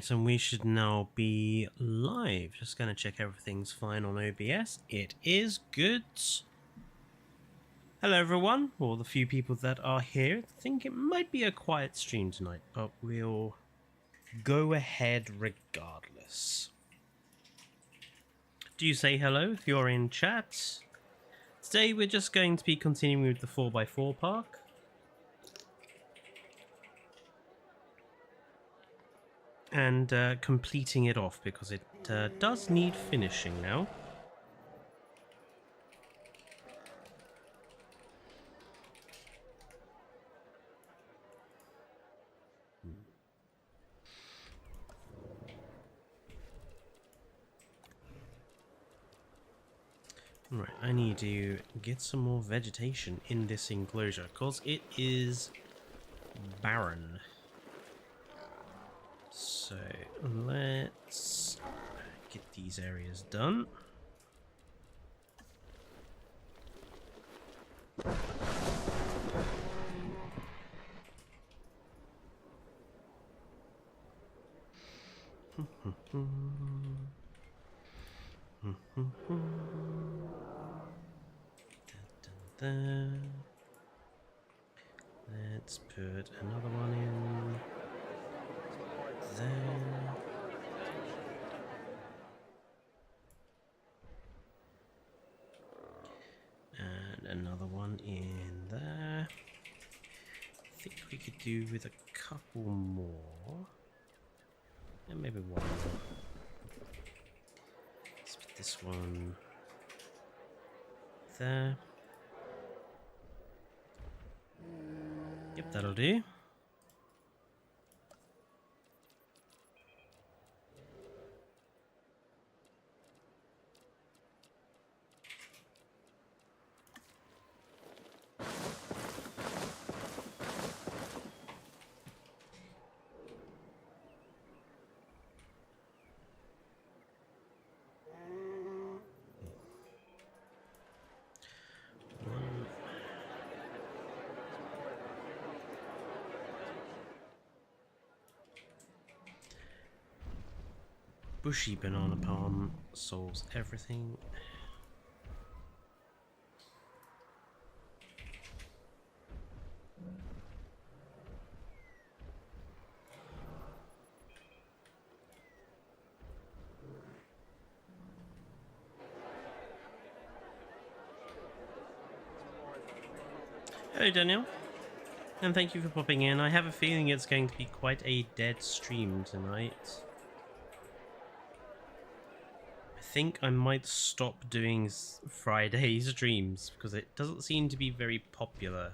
Right, and we should now be live. Just going to check everything's fine on OBS. It is good. Hello everyone, or the few people that are here. I think it might be a quiet stream tonight, but we'll go ahead regardless. Do you say hello if you're in chat? Today we're just going to be continuing with the 4x4 park. And completing it off because it does need finishing now. Right, I need to get some more vegetation in this enclosure because it is barren. So let's get these areas done. Let's put another one in there. And another one in there. I think we could do with a couple more. And maybe one more. Let's put this one there. Yep, that'll do. Bushy banana palm solves everything. Hello Daniel, and thank you for popping in. I have a feeling it's going to be quite a dead stream tonight. I think I might stop doing Friday streams because it doesn't seem to be very popular.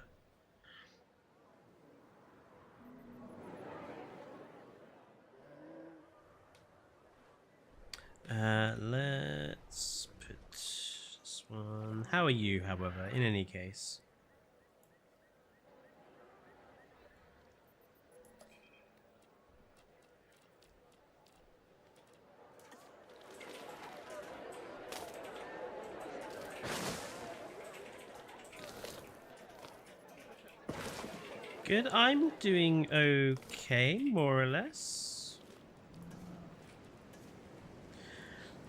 Let's put this one. How are you, however, in any case? Good, I'm doing okay, more or less.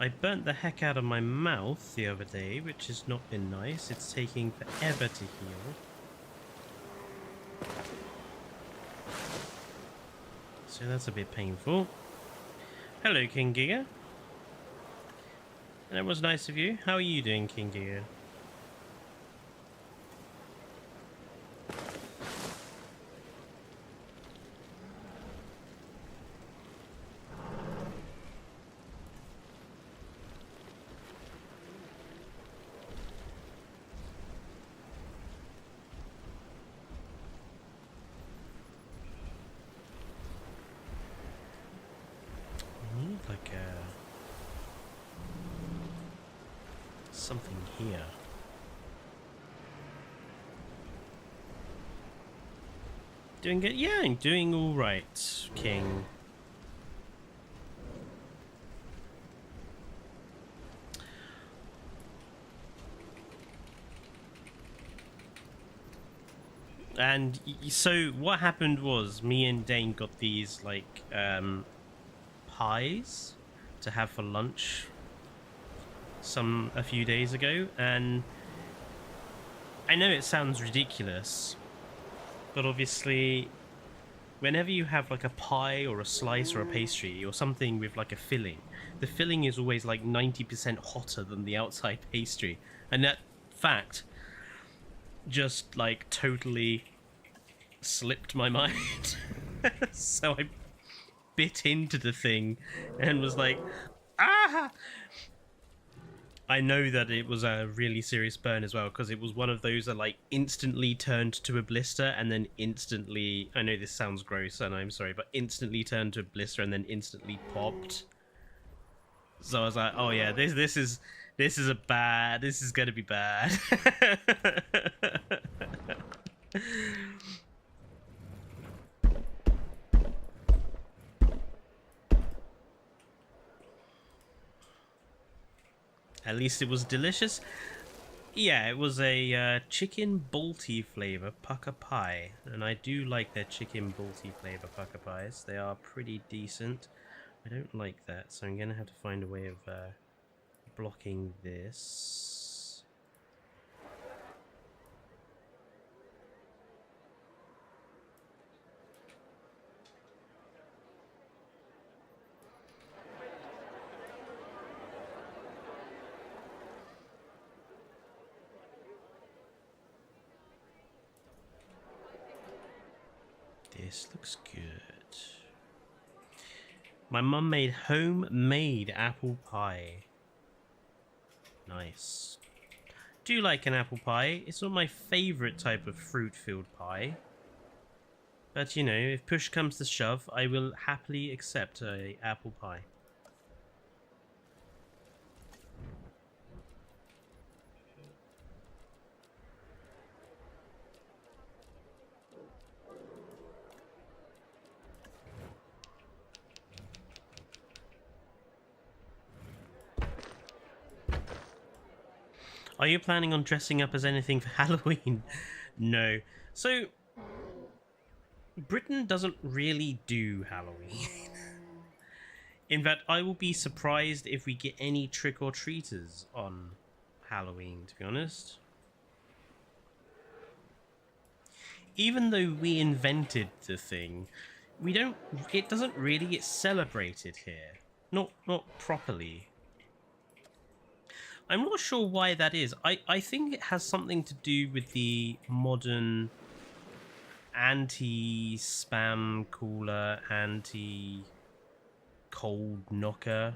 I burnt the heck out of my mouth the other day, which has not been nice. It's taking forever to heal. So that's a bit painful. Hello, King Giga. That was nice of you. How are you doing, King Giga? Something here. Doing good? Yeah, I'm doing all right, King. And so what happened was me and Dane got these like pies to have for lunch a few days ago, and I know it sounds ridiculous, but obviously whenever you have like a pie or a slice or a pastry or something with like a filling, the filling is always like 90% hotter than the outside pastry, and that fact just like totally slipped my mind. So I bit into the thing and was like, ah! I know that it was a really serious burn as well, because it was one of those that like instantly turned to a blister and then instantly, I know this sounds gross and I'm sorry, but instantly turned to a blister and then instantly popped. So I was like, oh yeah, this is gonna be bad. At least it was delicious. Yeah, it was a chicken balti flavor pucker pie, and I do like their chicken balti flavor pucker pies. They are pretty decent. I don't like that, so I'm gonna have to find a way of blocking this. This looks good. My mum made homemade apple pie. Nice. Do like an apple pie. It's not my favourite type of fruit-filled pie. But, you know, if push comes to shove, I will happily accept a apple pie. Are you planning on dressing up as anything for Halloween? No. So, Britain doesn't really do Halloween. In fact, I will be surprised if we get any trick-or-treaters on Halloween, to be honest. Even though we invented the thing, it doesn't really get celebrated here. Not properly. I'm not sure why that is. I think it has something to do with the modern anti-spam caller, anti-cold knocker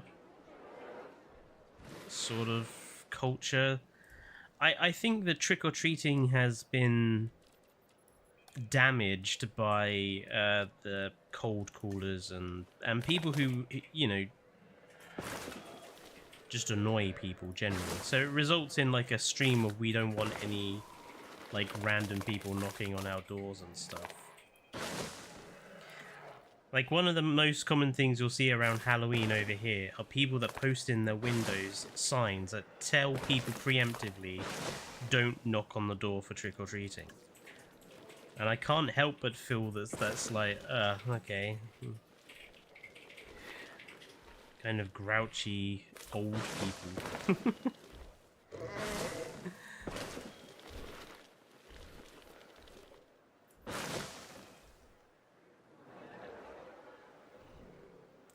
sort of culture. I think the trick-or-treating has been damaged by the cold callers and people who, you know, just annoy people generally. So it results in like a stream of we don't want any like random people knocking on our doors and stuff. Like one of the most common things you'll see around Halloween over here are people that post in their windows signs that tell people preemptively don't knock on the door for trick-or-treating. And I can't help but feel that's like, okay. Kind of grouchy old people.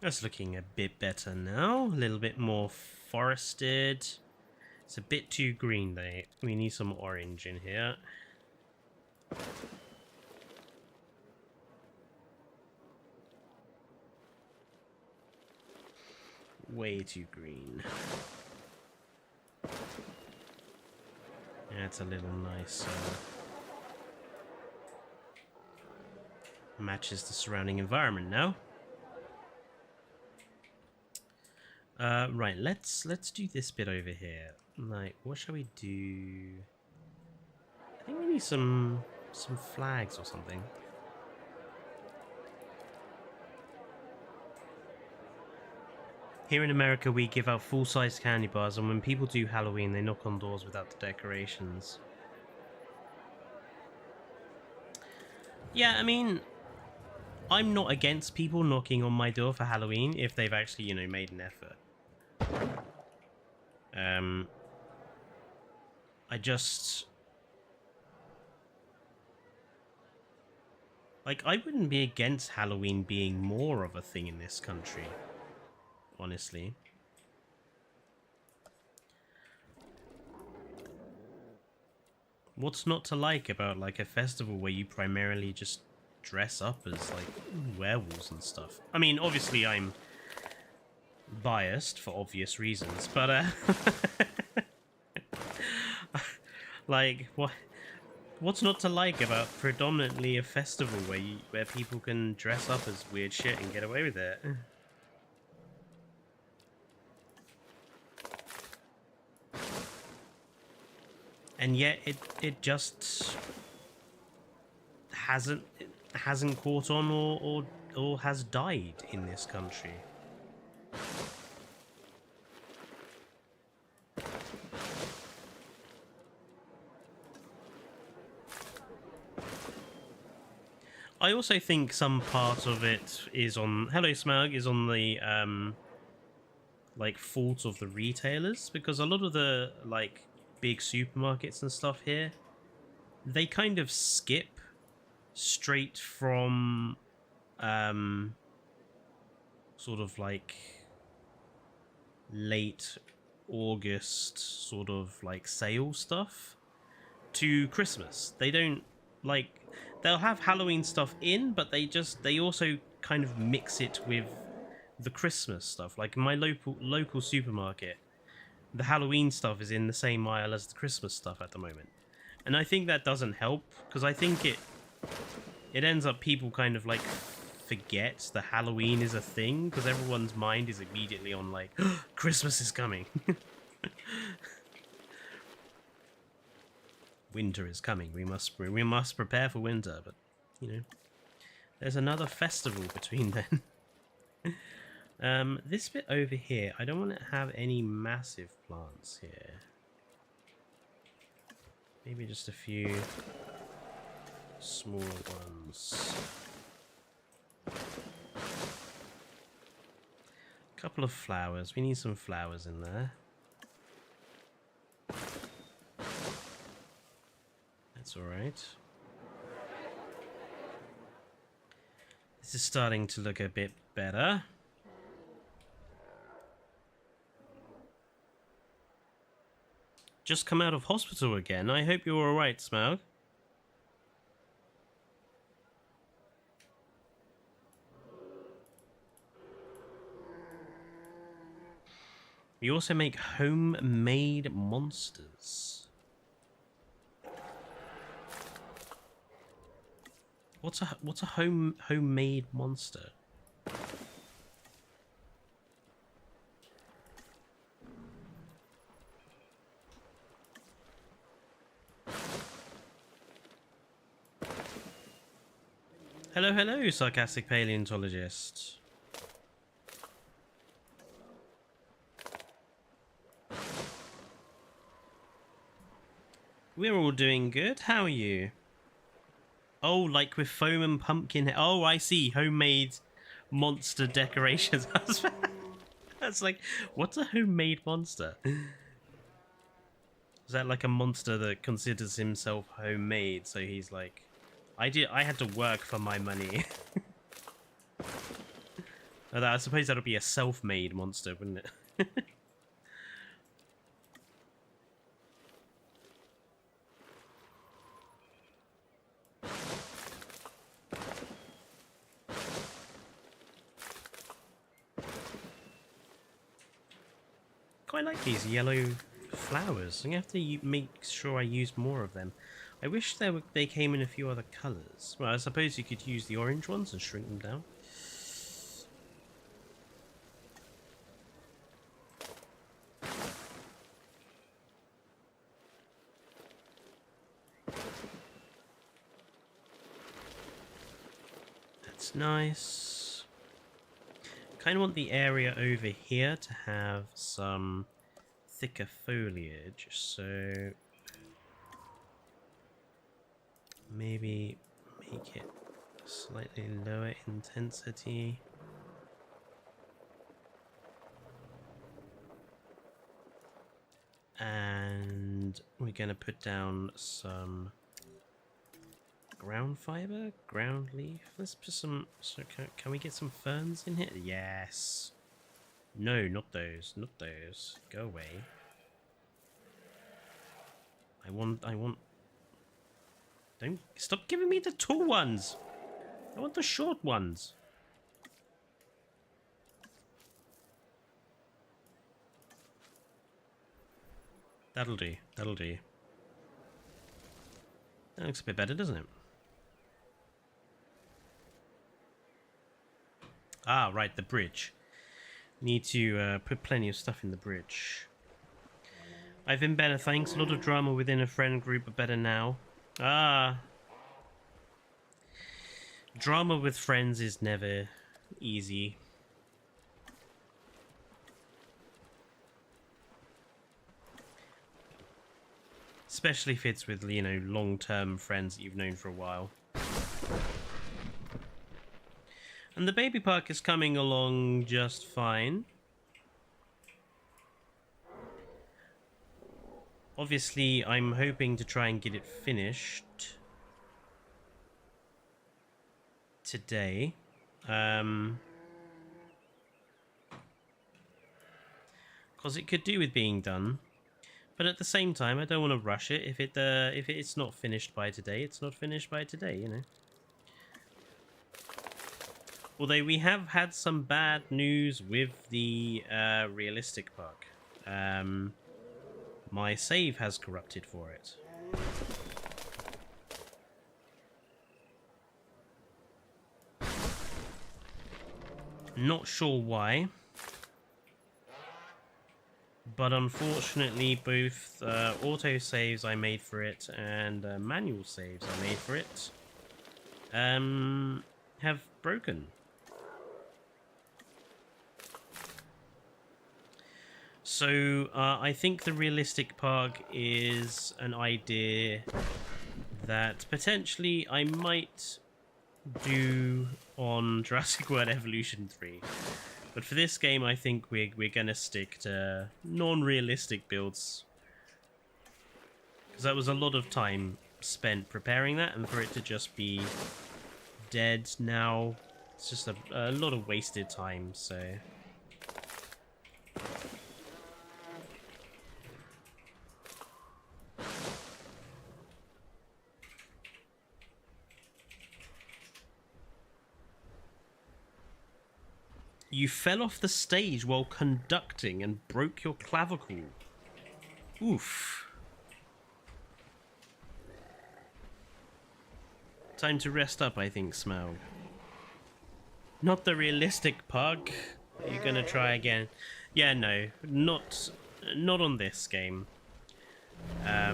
That's looking a bit better now. A little bit more forested. It's a bit too green though. We need some orange in here. Way too green. Yeah, it's a little nicer. Matches the surrounding environment now. Right, let's do this bit over here. Like, what shall we do? I think we need some flags or something. Here in America, we give out full-size candy bars, and when people do Halloween, they knock on doors without the decorations. Yeah, I mean, I'm not against people knocking on my door for Halloween if they've actually, you know, made an effort. I just... Like, I wouldn't be against Halloween being more of a thing in this country, honestly. What's not to like about, like, a festival where you primarily just dress up as, like, werewolves and stuff? I mean, obviously I'm biased for obvious reasons, but, like, what's not to like about predominantly a festival where people can dress up as weird shit and get away with it? And yet it just hasn't caught on or has died in this country. I also think some part of it is on... Hello, Smug, is on the, like, fault of the retailers, because a lot of the, like, big supermarkets and stuff here, they kind of skip straight from, sort of, like, late August sort of, like, sale stuff to Christmas. They don't, like... They'll have Halloween stuff in, but they also kind of mix it with the Christmas stuff. Like my local supermarket, the Halloween stuff is in the same aisle as the Christmas stuff at the moment. And I think that doesn't help, because I think it ends up people kind of like forget that Halloween is a thing, because everyone's mind is immediately on like, oh, Christmas is coming. Winter is coming. We must prepare for winter, but you know, there's another festival between then. This bit over here, I don't want to have any massive plants here. Maybe just a few small ones. A couple of flowers. We need some flowers in there. That's alright. This is starting to look a bit better. Just come out of hospital again. I hope you're alright, Smaug. We also make homemade monsters. What's a homemade monster? Hello, hello, sarcastic paleontologist. We're all doing good. How are you? Oh, like with foam and pumpkin. Oh, I see. Homemade monster decorations. That's like, what's a homemade monster? Is that like a monster that considers himself homemade? So he's like, I had to work for my money. I suppose that'll be a self-made monster, wouldn't it? Quite like these yellow flowers. I'm gonna have to make sure I use more of them. I wish they came in a few other colours. Well, I suppose you could use the orange ones and shrink them down. That's nice. Kind of want the area over here to have some thicker foliage, so maybe make it Slightly lower intensity. And we're going to put down some ground fiber, ground leaf. Let's put some... So can we get some ferns in here? Yes. No, not those. Not those. Go away. I want... Don't... Stop giving me the tall ones. I want the short ones. That'll do. That'll do. That looks a bit better, doesn't it? Ah, right, the bridge. Need to put plenty of stuff in the bridge. I've been better, thanks. A lot of drama within a friend group, but better now. Ah. Drama with friends is never easy. Especially if it's with, you know, long-term friends that you've known for a while. And the baby park is coming along just fine. Obviously, I'm hoping to try and get it finished today. Because it could do with being done. But at the same time, I don't want to rush it. If it's not finished by today, it's not finished by today, you know. Although we have had some bad news with the realistic park. My save has corrupted for it. Not sure why. But unfortunately, both auto saves I made for it and manual saves I made for it have broken. So I think the realistic park is an idea that potentially I might do on Jurassic World Evolution 3. But for this game, I think we're gonna stick to non-realistic builds. Because that was a lot of time spent preparing that, and for it to just be dead now, it's just a lot of wasted time, so... You fell off the stage while conducting and broke your clavicle. Oof. Time to rest up, I think, Smaug. Not the realistic pug. Are you gonna try again? Yeah, no. Not on this game. I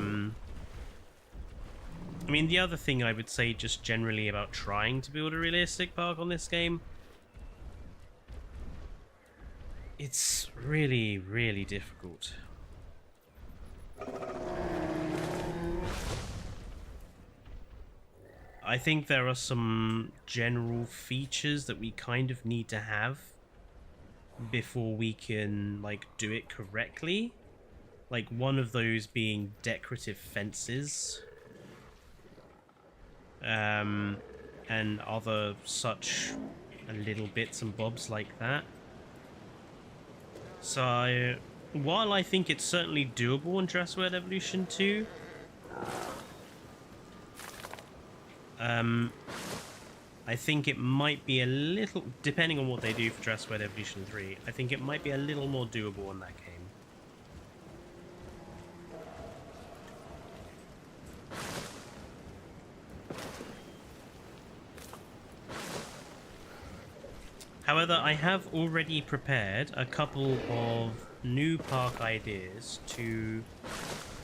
mean, the other thing I would say just generally about trying to build a realistic park on this game, it's really, really difficult. I think there are some general features that we kind of need to have before we can, like, do it correctly. Like, one of those being decorative fences. And other such little bits and bobs like that. So, while I think it's certainly doable in Jurassic World Evolution 2, I think it might be a little, depending on what they do for Jurassic World Evolution 3, I think it might be a little more doable in that game. However, I have already prepared a couple of new park ideas to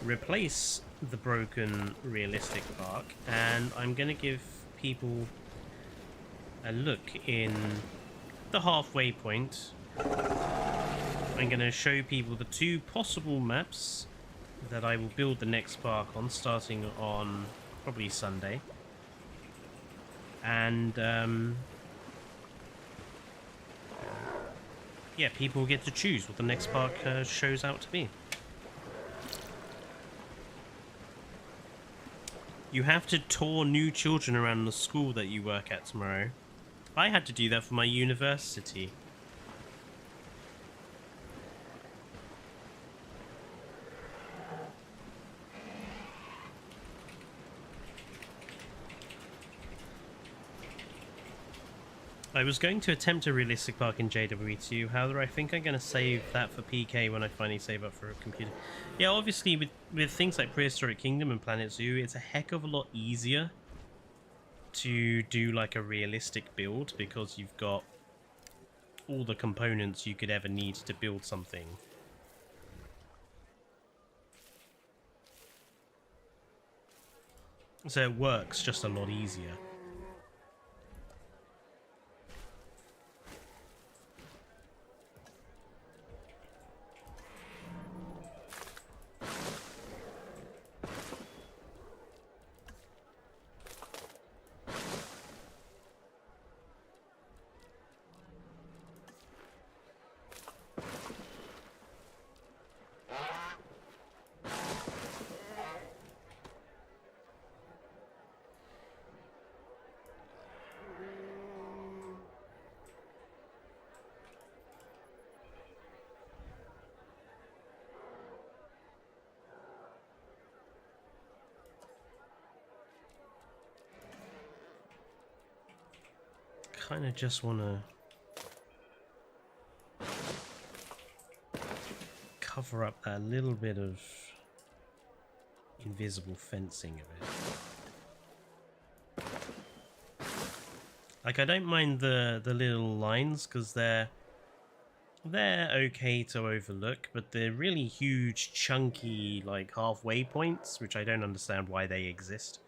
replace the broken realistic park, and I'm going to give people a look in the halfway point. I'm going to show people the two possible maps that I will build the next park on, starting on probably Sunday. and yeah, people get to choose what the next park shows out to be. You have to tour new children around the school that you work at tomorrow. I had to do that for my university. I was going to attempt a realistic park in JWE2, however I think I'm going to save that for PK when I finally save up for a computer. Yeah, obviously with things like Prehistoric Kingdom and Planet Zoo, it's a heck of a lot easier to do like a realistic build because you've got all the components you could ever need to build something. So it works just a lot easier. Kind of just want to cover up that little bit of invisible fencing of it. Like, I don't mind the little lines because they're okay to overlook, but they're really huge, chunky, like halfway points, which I don't understand why they exist.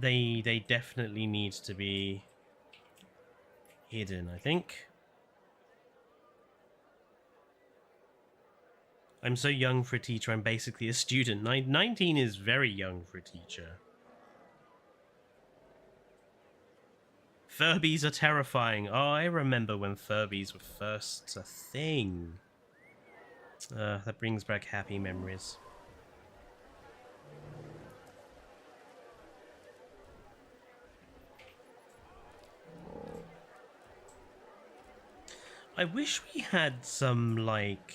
They definitely need to be hidden, I think. I'm so young for a teacher, I'm basically a student. 19 is very young for a teacher. Furbies are terrifying. Oh, I remember when Furbies were first a thing. That brings back happy memories. I wish we had some, like,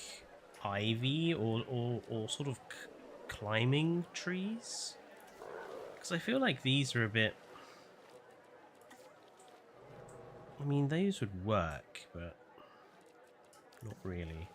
ivy or sort of climbing trees. Because I feel like these are a bit... I mean, those would work, but not really.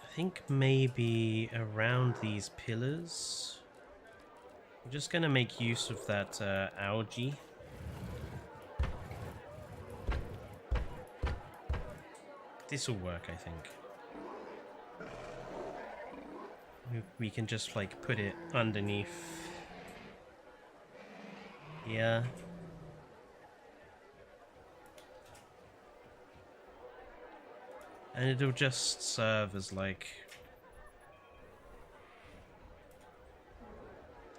I think maybe around these pillars, I'm just going to make use of that algae. This will work, I think. We can just, like, put it underneath here. And it'll just serve as, like,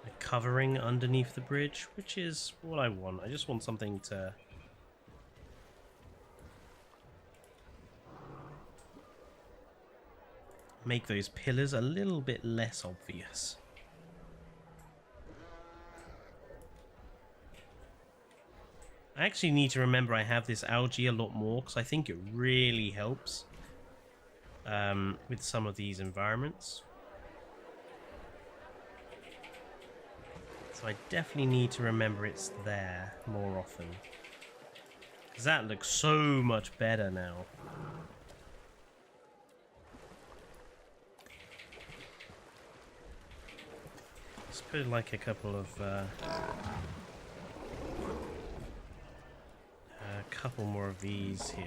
a covering underneath the bridge, which is what I want. I just want something to... make those pillars a little bit less obvious. I actually need to remember I have this algae a lot more because I think it really helps with some of these environments. So I definitely need to remember it's there more often. Because that looks so much better now. Let's put like a couple of couple more of these here.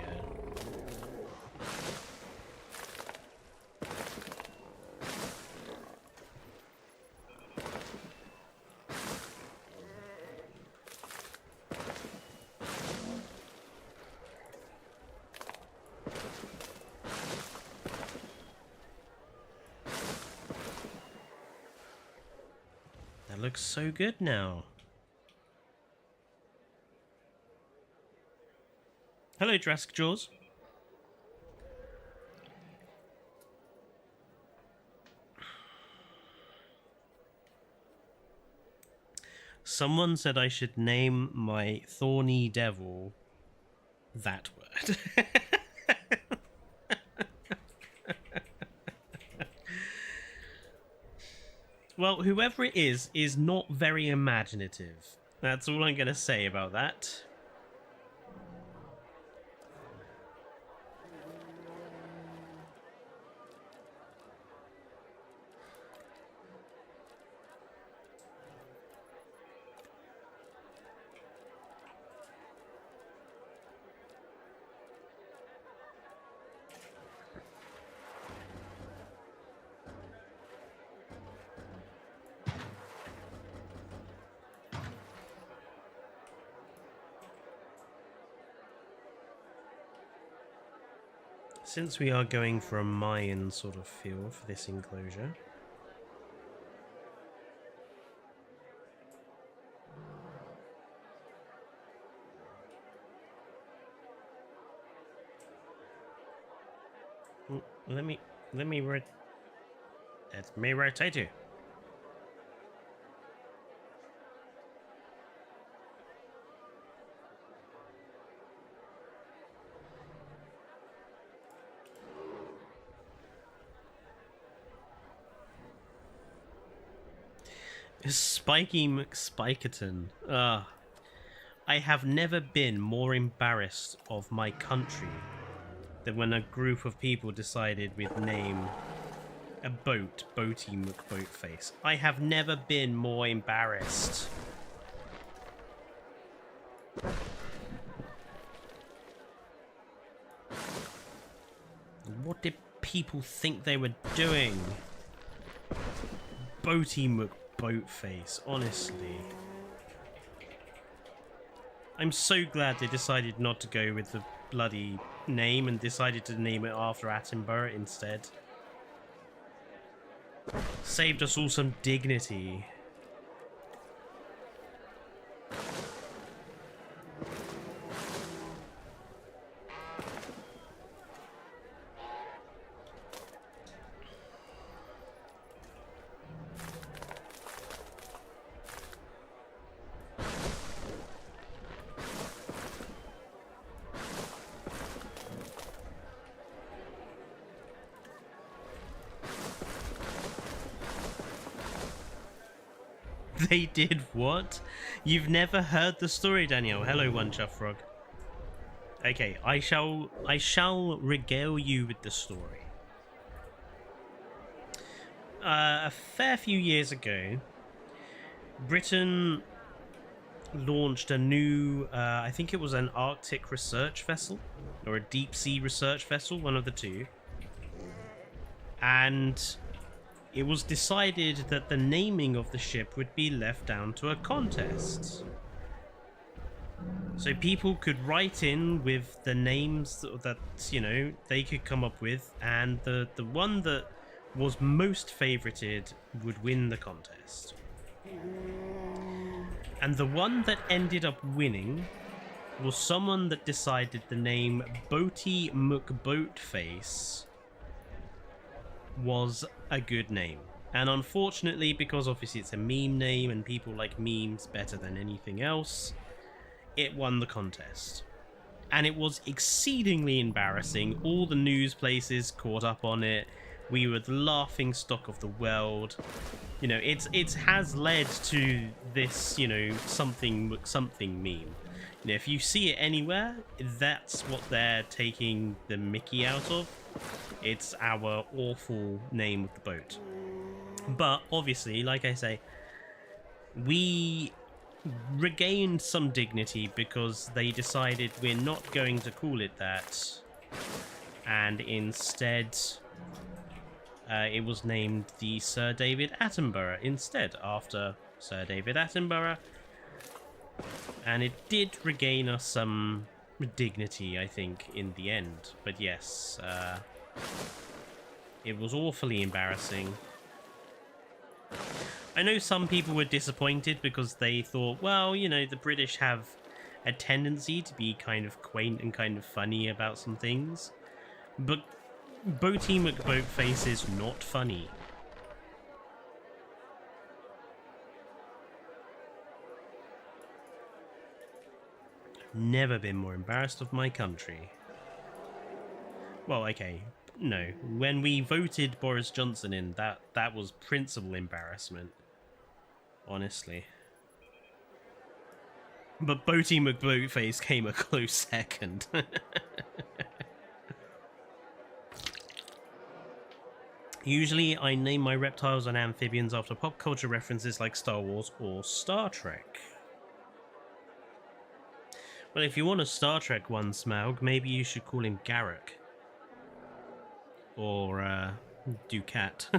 That looks so good now. Hello, Jurassic Jaws. Someone said I should name my thorny devil that word. Well, whoever it is not very imaginative. That's all I'm going to say about that. Since we are going for a Mayan sort of feel for this enclosure, let me rotate you. Spiky McSpikerton. I have never been more embarrassed of my country than when a group of people decided we'd name a boat Boaty McBoatface. I have never been more embarrassed. What did people think they were doing? Boaty McBoatface, honestly. I'm so glad they decided not to go with the bloody name and decided to name it after Attenborough instead. Saved us all some dignity. They did what? You've never heard the story, Danielle. Hello, One Chuff Frog. Okay, I shall regale you with the story. A fair few years ago, Britain launched a new, I think it was an Arctic research vessel, or a deep sea research vessel, one of the two. And it was decided that the naming of the ship would be left down to a contest. So people could write in with the names that, you know, they could come up with, and the one that was most favorited would win the contest. And the one that ended up winning was someone that decided the name Boaty McBoatface was a good name. And unfortunately, because obviously it's a meme name and people like memes better than anything else, it won the contest. And it was exceedingly embarrassing. All the news places caught up on it. We were the laughing stock of the world. You know, it has led to this, you know, something meme. You know, if you see it anywhere, that's what they're taking the mickey out of. It's our awful name of the boat. But obviously, like I say, we regained some dignity because they decided we're not going to call it that, and instead it was named the Sir David Attenborough instead, after Sir David Attenborough, and it did regain us some dignity, I think, in the end. But yes, it was awfully embarrassing. I know some people were disappointed because they thought, well, you know, the British have a tendency to be kind of quaint and kind of funny about some things. But Boaty McBoatface is not funny. Never been more embarrassed of my country. Well, okay, no. When we voted Boris Johnson in, that was principal embarrassment. Honestly. But Boaty McBoatface came a close second. Usually, I name my reptiles and amphibians after pop culture references like Star Wars or Star Trek. Well, if you want a Star Trek one, Smaug, maybe you should call him Garrick. Or, Ducat.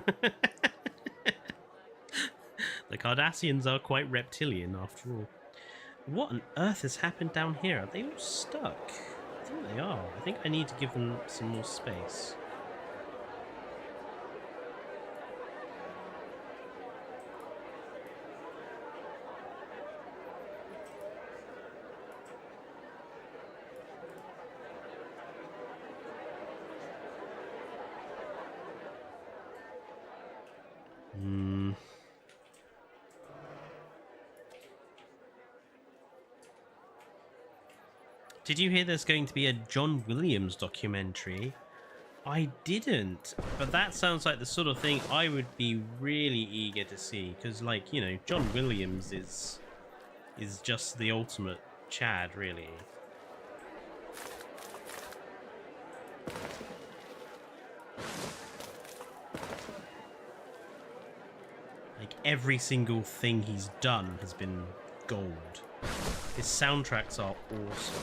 The Cardassians are quite reptilian, after all. What on earth has happened down here? Are they all stuck? I think they are. I think I need to give them some more space. Did you hear there's going to be a John Williams documentary? I didn't, but that sounds like the sort of thing I would be really eager to see, because, like, you know, John Williams is just the ultimate Chad, really. Like, every single thing he's done has been gold. His soundtracks are awesome.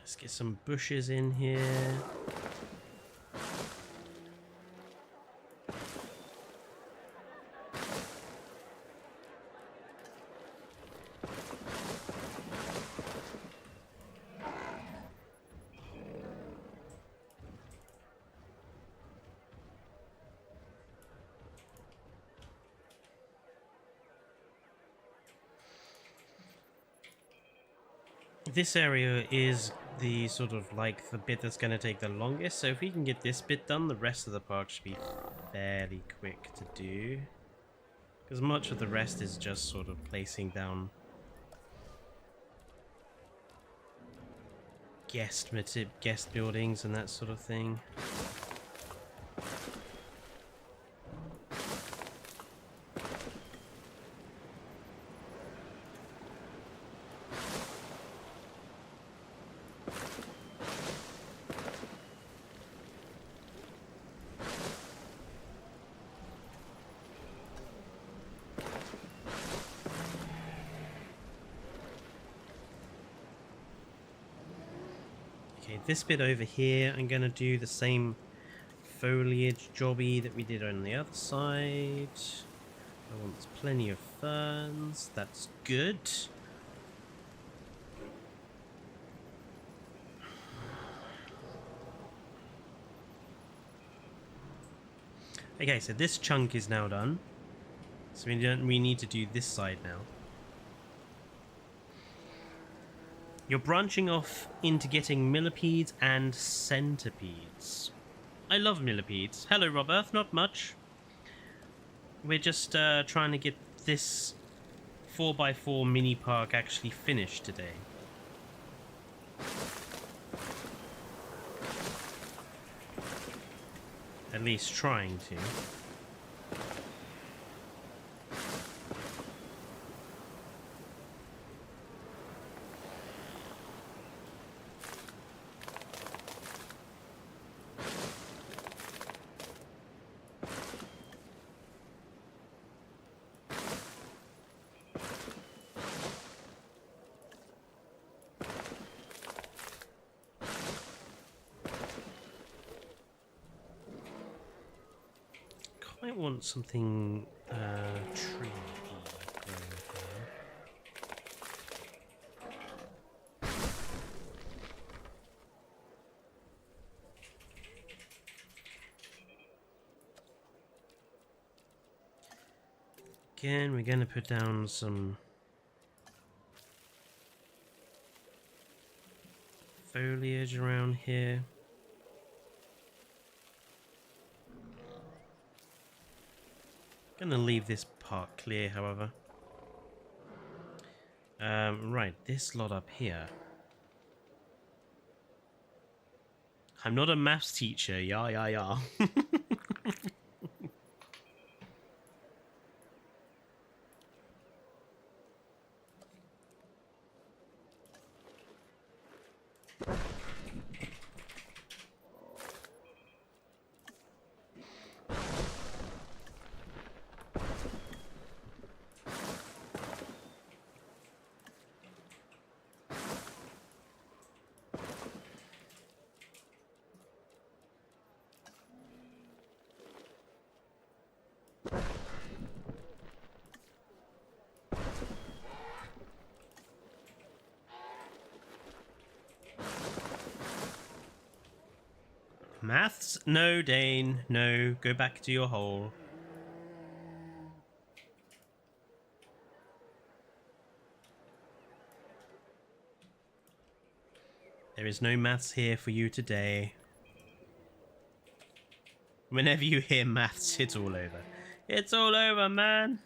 Let's get some bushes in here. This area is the sort of like the bit that's going to take the longest, so if we can get this bit done, the rest of the park should be fairly quick to do, because much of the rest is just sort of placing down guest buildings and that sort of thing. This bit over here, I'm going to do the same foliage jobby that we did on the other side. I want plenty of ferns. That's good. Okay, so this chunk is now done. So we need to do this side now. You're branching off into getting millipedes and centipedes. I love millipedes. Hello, Rob Earth. Not much. We're just trying to get this 4x4 mini park actually finished today. At least trying to. I want something tree growing here. Again, we're going to put down some foliage around here. Gonna leave this part clear, however. Right, this lot up here. I'm not a maths teacher, yeah. Maths? No, Dane. No. Go back to your hole. There is no maths here for you today. Whenever you hear maths, it's all over. It's all over, man.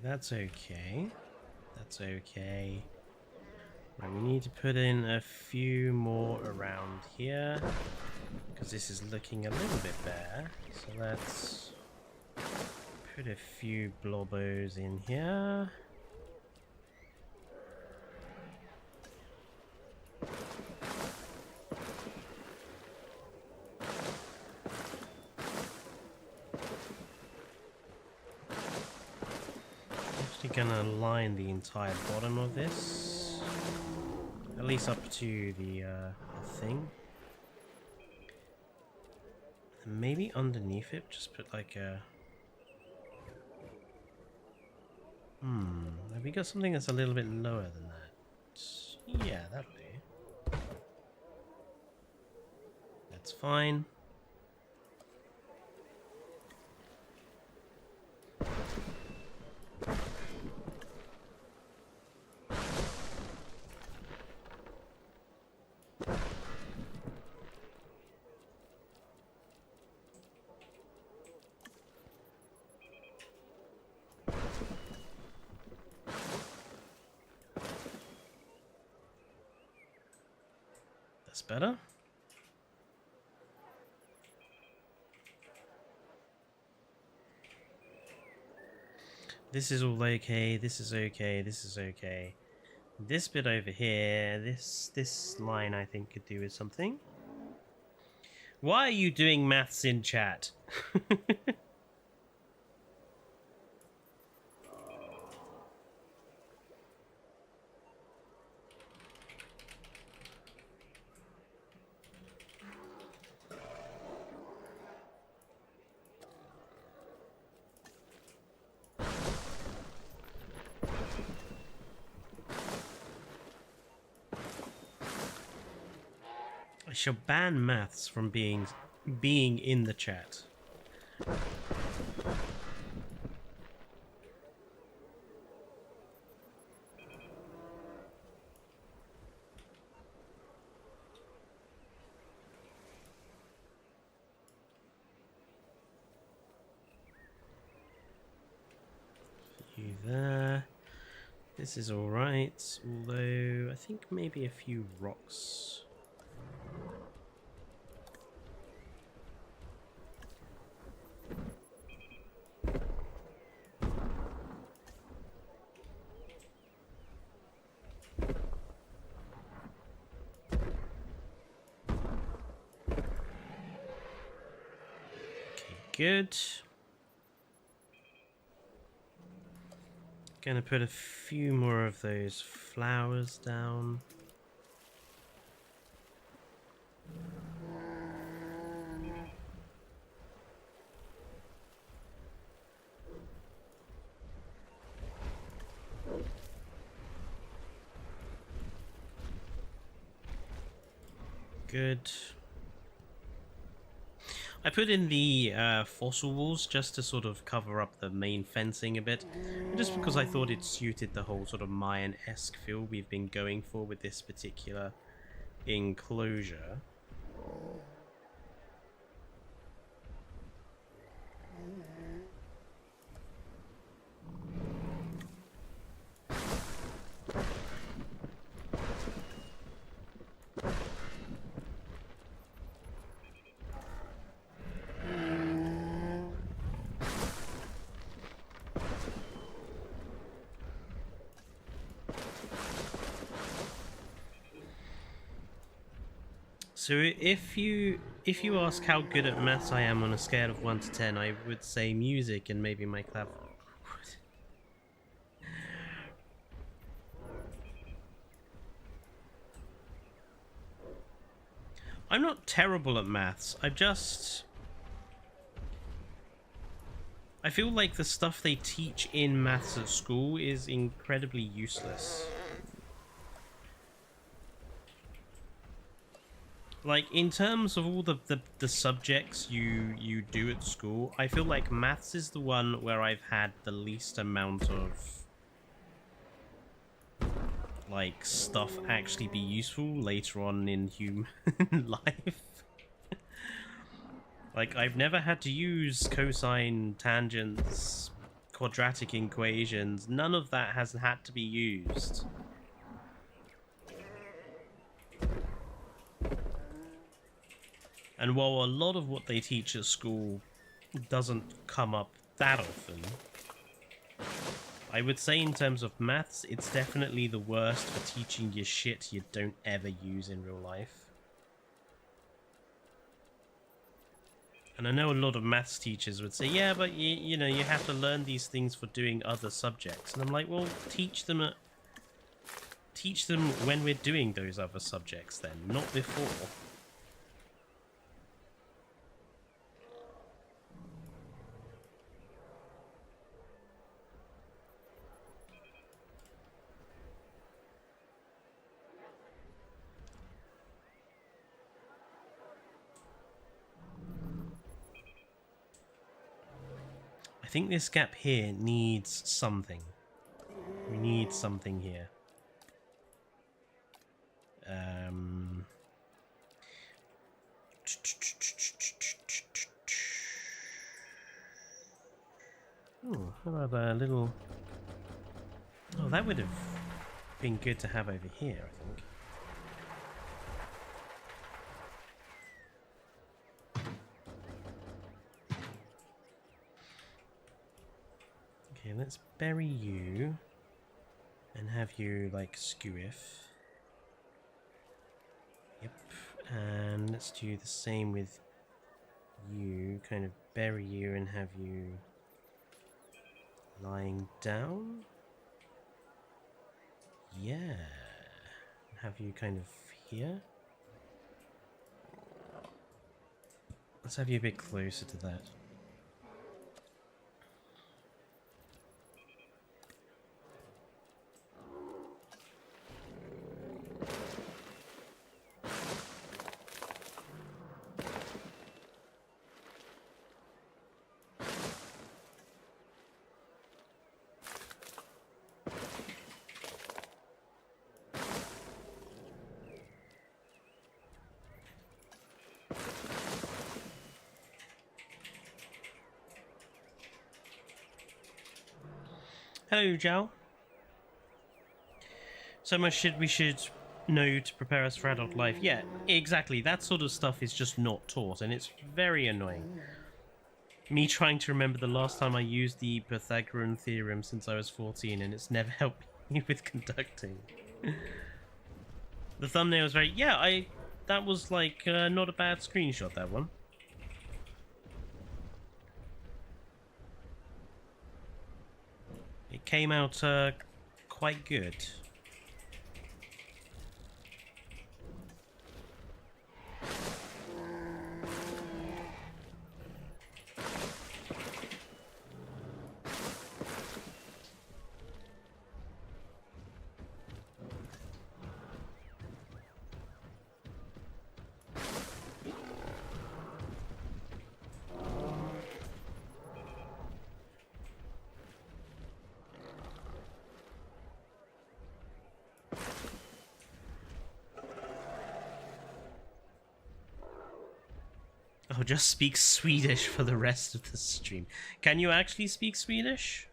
That's okay. That's okay. Right, we need to put in a few more around here because this is looking a little bit bare. So let's put a few blobbos in here. Gonna line the entire bottom of this, at least up to the thing, and maybe underneath it just put like a have we got something that's a little bit lower than that? Yeah, that'll do. That's fine. Better. This is all okay. This is okay. This is okay. This bit over here, this line I think could do with something. Why are you doing maths in chat? shall ban maths from being in the chat. You there. This is alright, although I think maybe a few rocks. Okay, good. Gonna put a few more of those flowers down. Good. I put in the fossil walls just to sort of cover up the main fencing a bit, just because I thought it suited the whole sort of Mayan-esque feel we've been going for with this particular enclosure. So if you ask how good at maths I am on a scale of 1 to 10, I would say music and maybe my clav. I'm not terrible at maths. I feel like the stuff they teach in maths at school is incredibly useless. Like, in terms of all the subjects you do at school, I feel like maths is the one where I've had the least amount of, like, stuff actually be useful later on in human life. Like, I've never had to use cosine, tangents, quadratic equations. None of that has had to be used. And while a lot of what they teach at school doesn't come up that often, I would say in terms of maths, it's definitely the worst for teaching you shit you don't ever use in real life. And I know a lot of maths teachers would say, yeah, but you know, you have to learn these things for doing other subjects. And I'm like, well, teach them when we're doing those other subjects then, not before. I think this gap here needs something. We need something here. Oh, how about a little... Oh, that would have been good to have over here, I think. Okay, let's bury you and have you like skewiff. Yep, and let's do the same with you, kind of bury you and have you lying down. Yeah, have you kind of here. Let's have you a bit closer to that. Hello, Joe. So much shit we should know to prepare us for adult life. Yeah, exactly. That sort of stuff is just not taught, and it's very annoying. Me trying to remember the last time I used the Pythagorean theorem since I was 14, and it's never helped me with conducting. The thumbnail was very... Yeah, that was, like, not a bad screenshot, that one. It came out quite good. I'll just speak Swedish for the rest of the stream. Can you actually speak Swedish?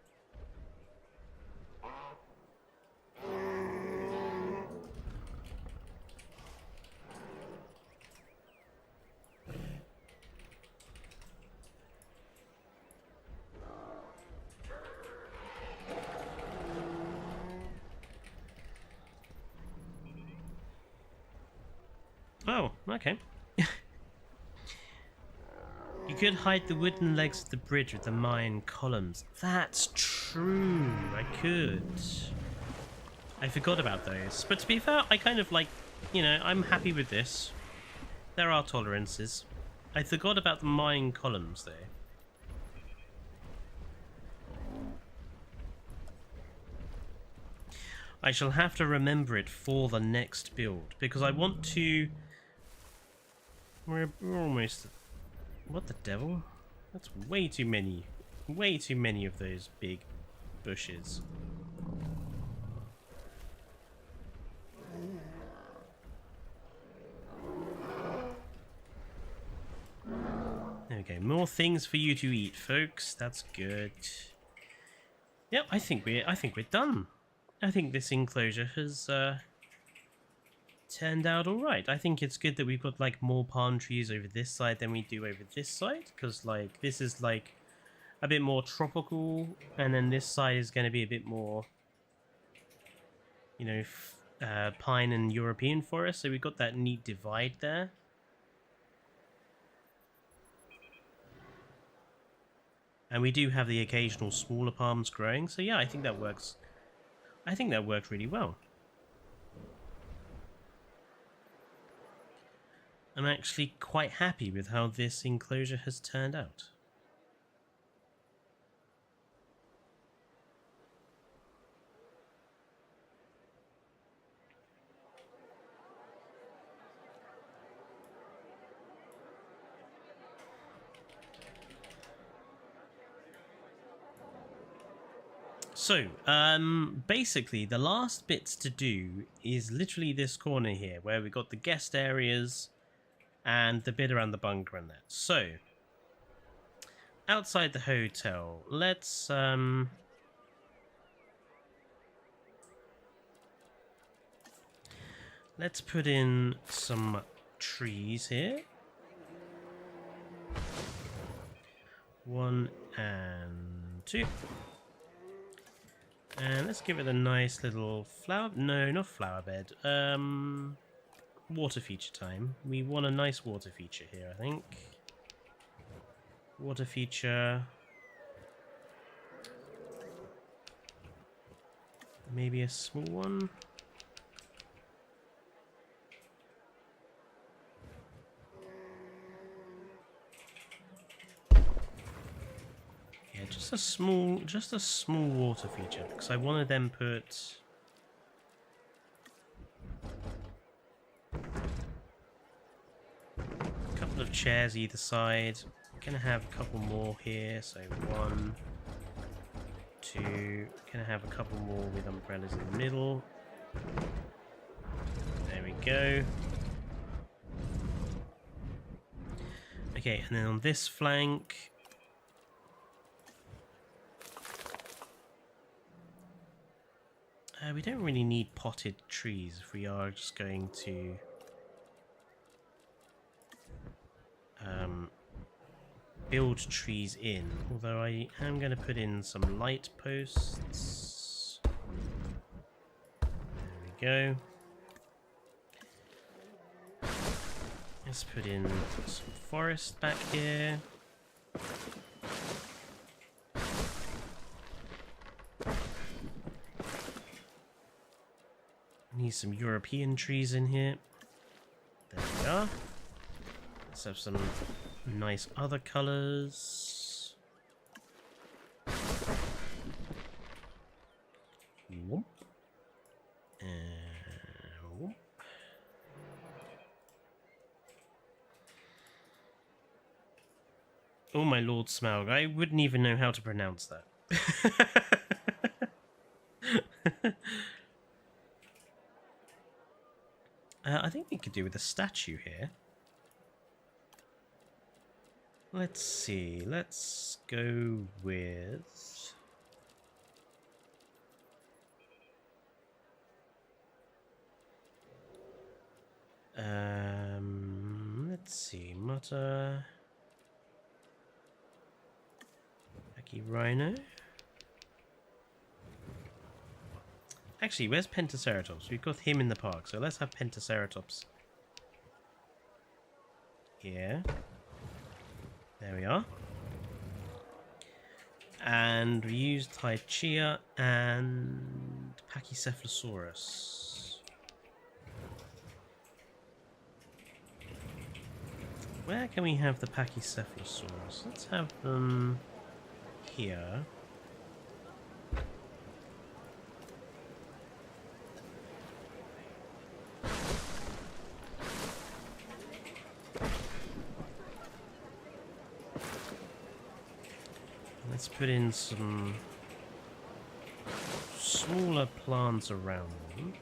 Oh, okay. You could hide the wooden legs of the bridge with the Mayan columns. That's true, I could. I forgot about those. But to be fair, I kind of like, you know, I'm happy with this. There are tolerances. I forgot about the Mayan columns, though. I shall have to remember it for the next build, because I want to... We're almost... What the devil? That's way too many. Way too many of those big bushes. There we go. More things for you to eat, folks. That's good. Yep, I think we're done. I think this enclosure has turned out alright. I think it's good that we put like more palm trees over this side than we do over this side, because like this is like a bit more tropical, and then this side is going to be a bit more, you know, pine and European forest, so we've got that neat divide there. And we do have the occasional smaller palms growing, so yeah, I think that works. I think that worked really well. I'm actually quite happy with how this enclosure has turned out. So, basically the last bits to do is literally this corner here, where we got the guest areas and the bit around the bunker and that. So, outside the hotel, let's put in some trees here. 1 and 2. And let's give it a nice little flower... No, not flower bed. Water feature time. We want a nice water feature here, I think. Water feature. Maybe a small one. Yeah, just a small water feature, because I want to then put a couple of chairs either side. I'm gonna have a couple more here, so 1, 2. Gonna have a couple more with umbrellas in the middle. There we go. Okay, and then on this flank, We don't really need potted trees if we are just going to build trees in, although I am going to put in some light posts. There we go. Let's put in some forest back here. Need some European trees in here. There we are. Let's have some nice other colours. Whoop. Whoop. Oh my lord, Smaug, I wouldn't even know how to pronounce that. I think we could do with a statue here. Let's see, let's go with... let's see, Mutter... Lucky Rhino. Actually, where's Pentaceratops? We've got him in the park, so let's have Pentaceratops here. There we are. And we use Tychia and Pachycephalosaurus. Where can we have the Pachycephalosaurus? Let's have them here. Let's put in some smaller plants around them.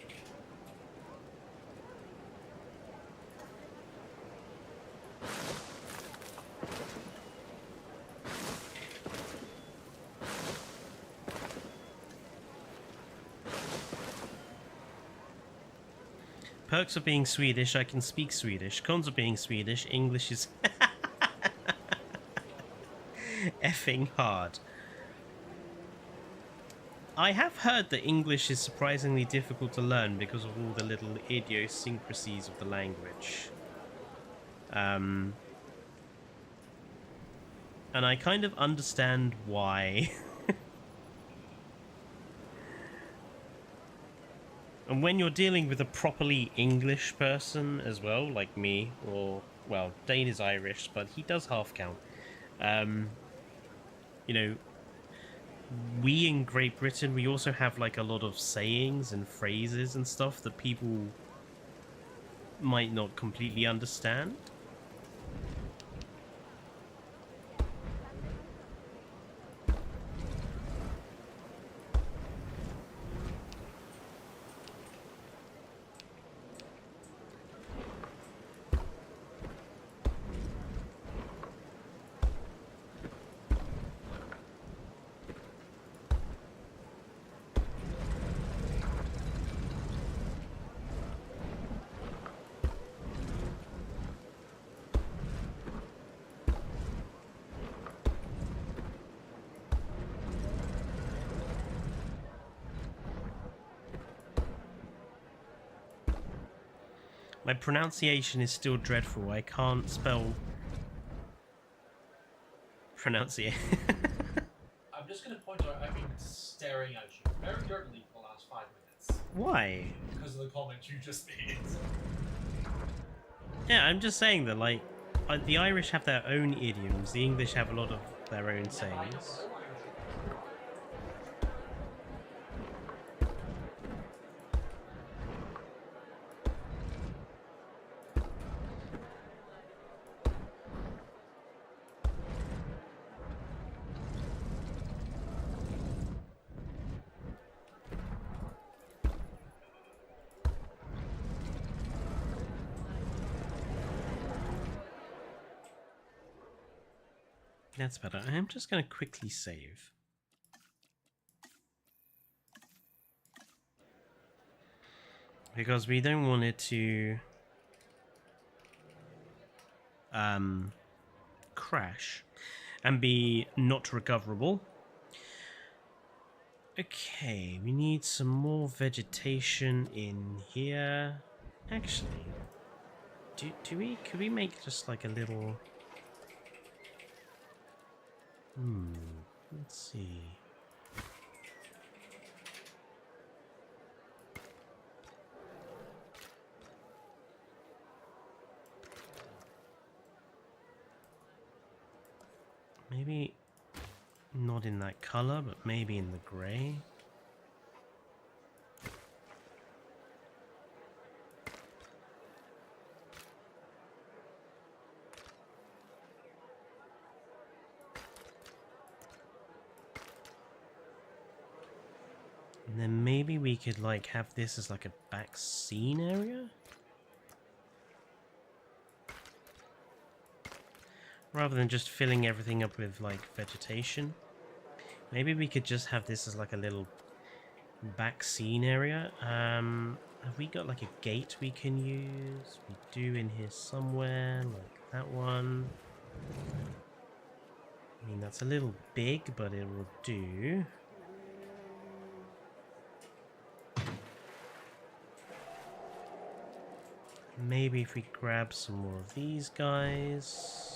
Perks of being Swedish, I can speak Swedish. Cons of being Swedish, English is effing hard. I have heard that English is surprisingly difficult to learn because of all the little idiosyncrasies of the language. And I kind of understand why. And when you're dealing with a properly English person as well, like me, or, well, Dane is Irish, but he does half count. You know, we in Great Britain, we also have like a lot of sayings and phrases and stuff that people might not completely understand. My pronunciation is still dreadful. I can't spell pronunciation. I'm just going to point out I've been staring at you very dirtily for the last 5 minutes. Why? Because of the comment you just made. Yeah, I'm just saying that, like, the Irish have their own idioms. The English have a lot of their own sayings. That's better. I am just going to quickly save. because we don't want it to crash and be not recoverable. Okay, we need some more vegetation in here. Actually, could we make just like a little... let's see. Maybe not in that color, but maybe in the gray. And then maybe we could like have this as like a back scene area? Rather than just filling everything up with like vegetation. Maybe we could just have this as like a little back scene area. Have we got like a gate we can use? We do in here somewhere, like that one. I mean, that's a little big, but it will do. Maybe if we grab some more of these guys.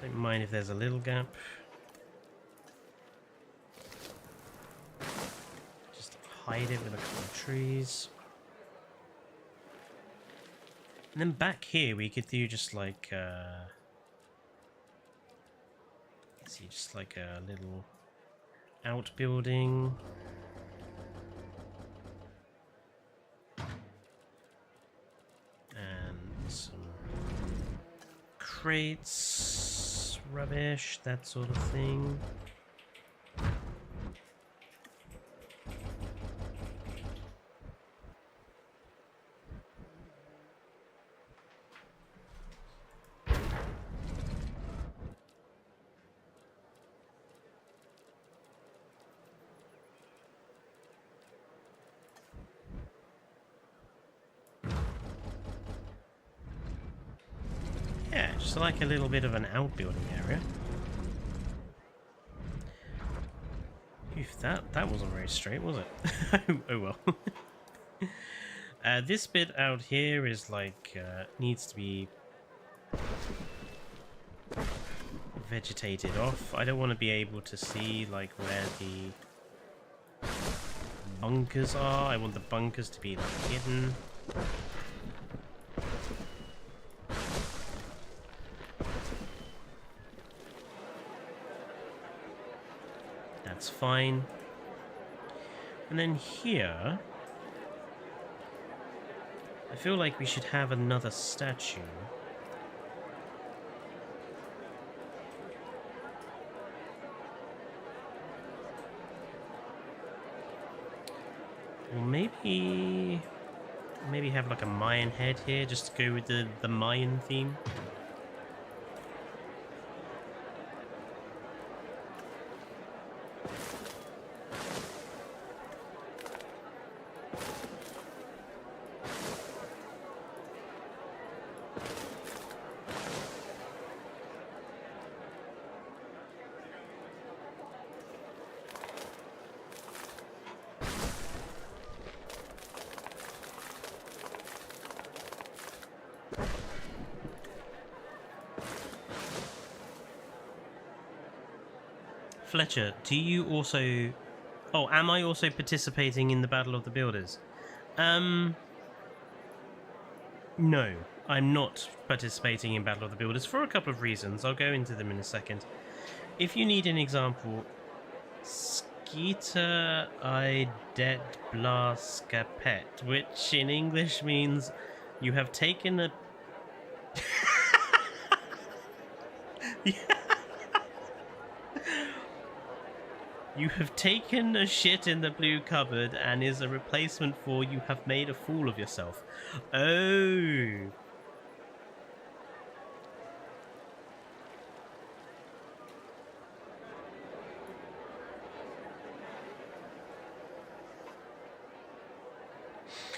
Don't mind if there's a little gap. Just hide it with a couple of trees. And then back here we could do just like let's see, just like a little outbuilding. And some crates, rubbish, that sort of thing. Yeah, just like a little bit of an outbuilding area. Oof, that wasn't very straight, was it? Oh well. This bit out here is like needs to be vegetated off. I don't want to be able to see like where the bunkers are. I want the bunkers to be like hidden. That's fine. And then here, I feel like we should have another statue. Or maybe have like a Mayan head here, just to go with the Mayan theme. Fletcher, do you also... Oh, am I also participating in the Battle of the Builders? No, I'm not participating in Battle of the Builders for a couple of reasons. I'll go into them in a second. If you need an example, Skita I det blaskapet, which in English means you have taken a... Yeah. You have taken a shit in the blue cupboard and is a replacement for you have made a fool of yourself. Oh.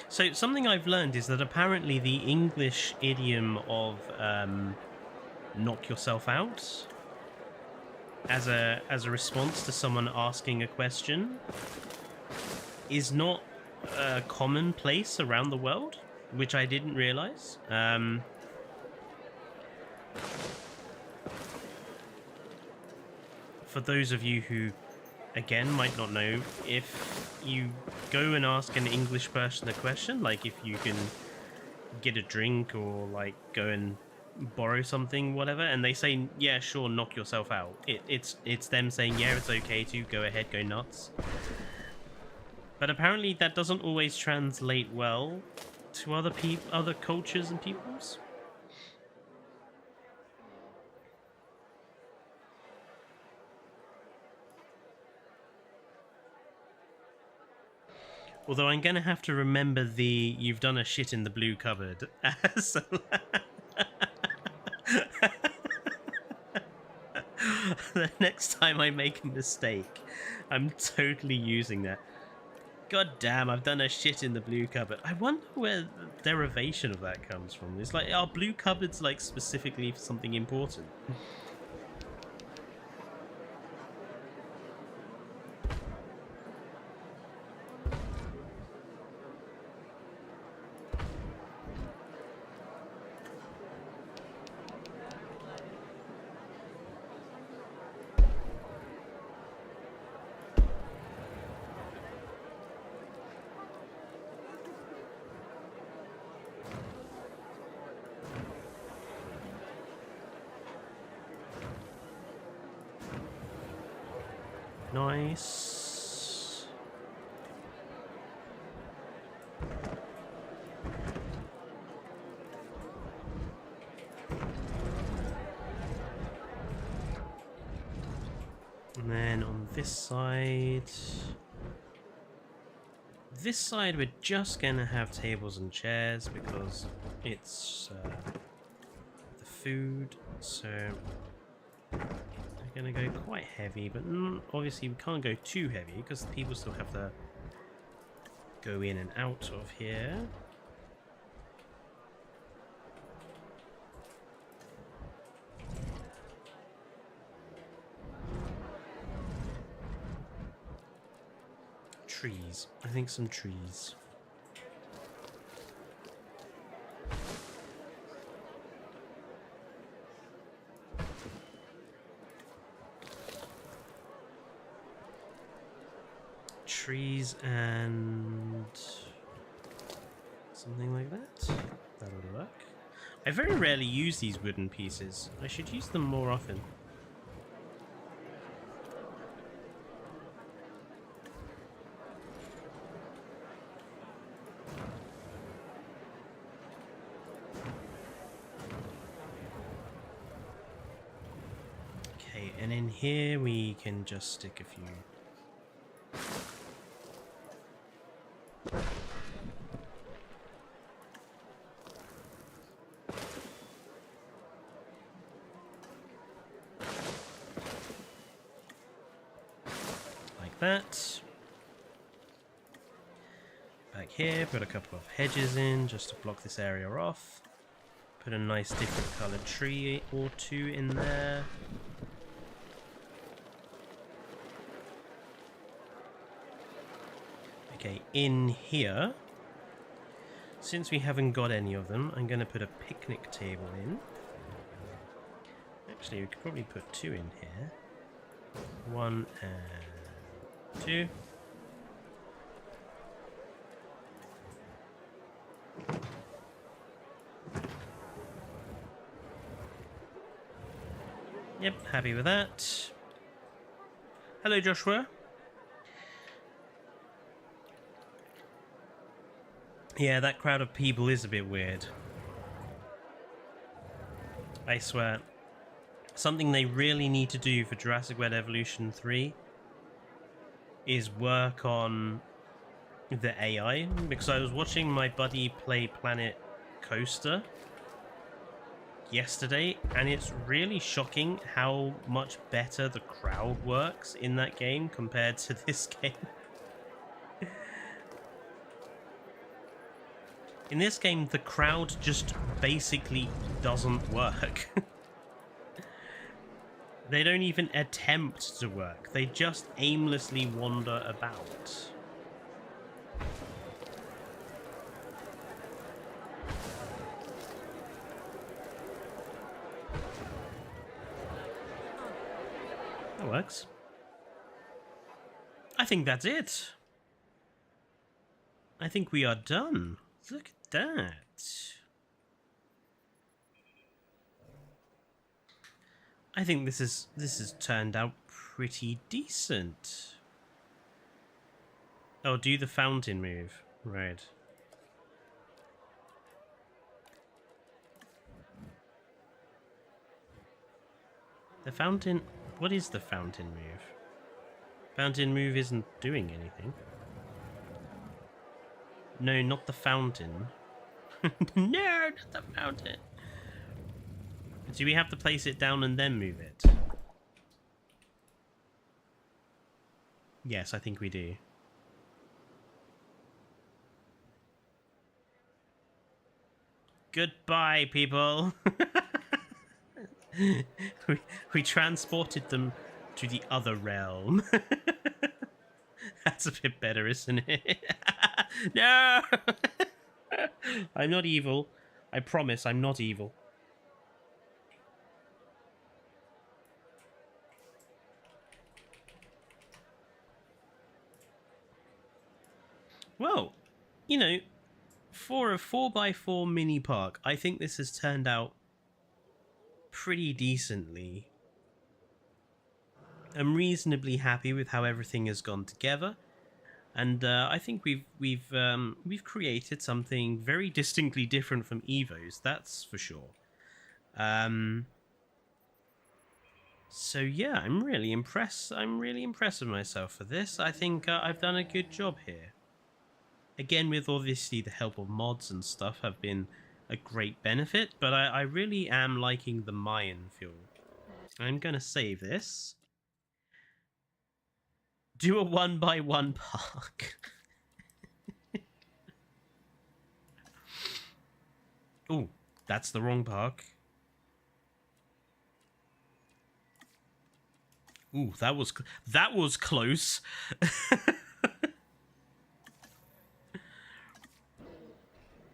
So something I've learned is that apparently the English idiom of knock yourself out as a response to someone asking a question is not a commonplace around the world, which I didn't realize. For those of you who, again, might not know, if you go and ask an English person a question, like if you can get a drink or like go and borrow something, whatever, and they say, yeah, sure, knock yourself out, it's them saying, yeah, it's okay to go ahead, go nuts. But apparently that doesn't always translate well to other cultures and peoples. Although I'm going to have to remember the "you've done a shit in the blue cupboard" as the next time I make a mistake. I'm totally using that. God damn, I've done a shit in the blue cupboard. I wonder where the derivation of that comes from. It's like, are blue cupboards like specifically for something important? Nice. And then on this side, we're just gonna have tables and chairs because it's the food, so we're gonna go quite heavy, but obviously we can't go too heavy because people still have to go in and out of here. Trees. I think some trees. Trees and something like that. That'll work. I very rarely use these wooden pieces. I should use them more often. Okay, and in here we can just stick a few. That. Back here, put a couple of hedges in just to block this area off. Put a nice different coloured tree or two in there. Okay, in here, since we haven't got any of them, I'm going to put a picnic table in. Actually, we could probably put two in here. One and two. Yep, happy with that. Hello, Joshua. Yeah, that crowd of people is a bit weird. I swear. Something they really need to do for Jurassic World Evolution 3 is work on the AI, because I was watching my buddy play Planet Coaster yesterday, and it's really shocking how much better the crowd works in that game compared to this game. In this game, the crowd just basically doesn't work. They don't even attempt to work. They just aimlessly wander about. That works. I think that's it. I think we are done. Look at that. I think this has turned out pretty decent. Oh, do the fountain move. Right. The fountain... What is the fountain move? Fountain move isn't doing anything. No, not the fountain. No, not the fountain. Do we have to place it down and then move it? Yes, I think we do. Goodbye, people. we transported them to the other realm. That's a bit better, isn't it? No! I'm not evil. I promise I'm not evil. Well, you know, for a 4x4 mini park, I think this has turned out pretty decently. I'm reasonably happy with how everything has gone together, and I think we've created something very distinctly different from Evos. That's for sure. So yeah, I'm really impressed. I'm really impressed with myself for this. I think I've done a good job here. Again, with obviously the help of mods and stuff have been a great benefit, but I really am liking the Mayan feel. I'm gonna save this. Do a 1x1 park. Ooh, that's the wrong park. Ooh, that was close.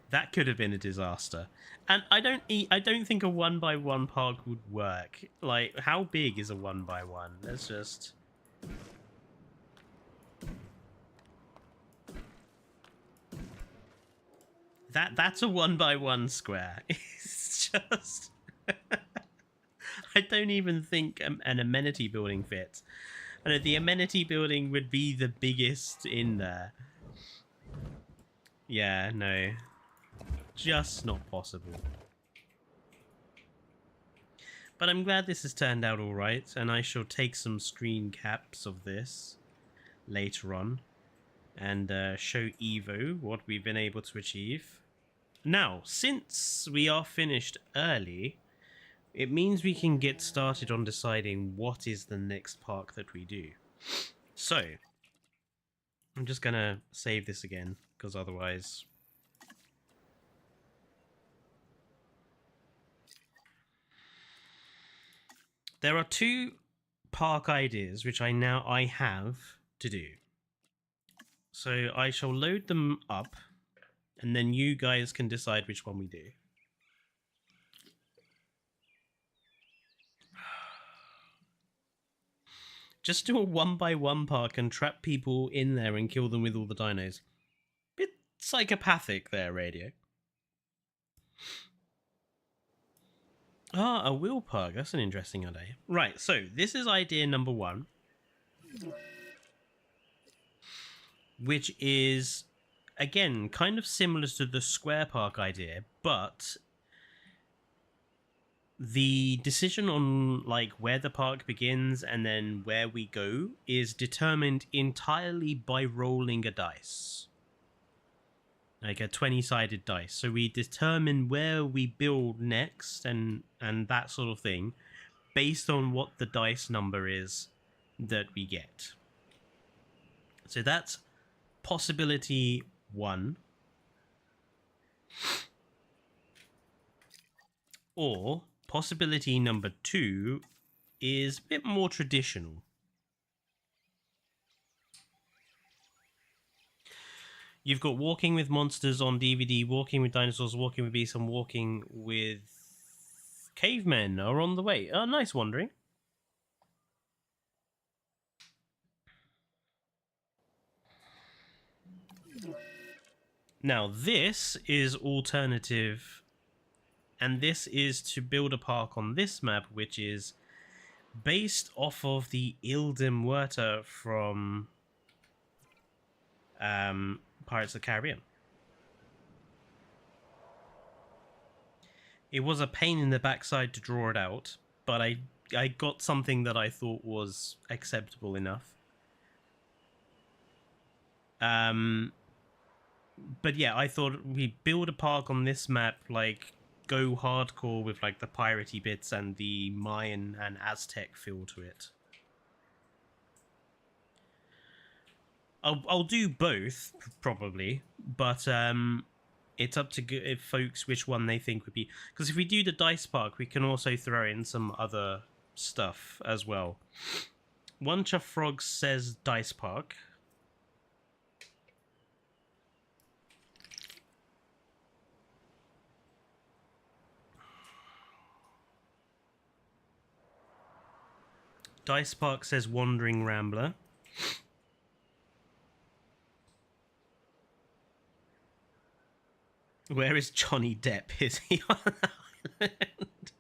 That could have been a disaster. And I don't think a 1x1 park would work. Like, how big is a 1x1? Let's just... That's a 1x1 square. It's just... I don't even think an amenity building fits. I know the amenity building would be the biggest in there. Yeah, no. Just not possible. But I'm glad this has turned out alright, and I shall take some screen caps of this later on and show Evo what we've been able to achieve. Now, since we are finished early, it means we can get started on deciding what is the next park that we do. So, I'm just gonna save this again, because otherwise... There are two park ideas which I have to do. So I shall load them up, and then you guys can decide which one we do. Just do a 1x1 park and trap people in there and kill them with all the dinos. Bit psychopathic there, Radio. Ah, a wheel park. That's an interesting idea. Right, so this is idea number one, which is, again, kind of similar to the square park idea, but the decision on like where the park begins and then where we go is determined entirely by rolling a dice. Like a 20-sided dice. So we determine where we build next and that sort of thing based on what the dice number is that we get. So that's possibility one. Or possibility number 2 is a bit more traditional. You've got Walking with Monsters on DVD, Walking with Dinosaurs, Walking with Beasts, and Walking with Cavemen are on the way. Oh, nice wandering. Now, this is alternative, and this is to build a park on this map, which is based off of the Ilde Muerta from Pirates of the Caribbean. It was a pain in the backside to draw it out, but I got something that I thought was acceptable enough. But yeah, I thought we build a park on this map, like go hardcore with like the piratey bits and the Mayan and Aztec feel to it. I'll do both probably, but it's up to folks which one they think would be. Because if we do the dice park, we can also throw in some other stuff as well. One Chuff Frog says dice park. Dice Park says Wandering Rambler. Where is Johnny Depp? Is he on the island?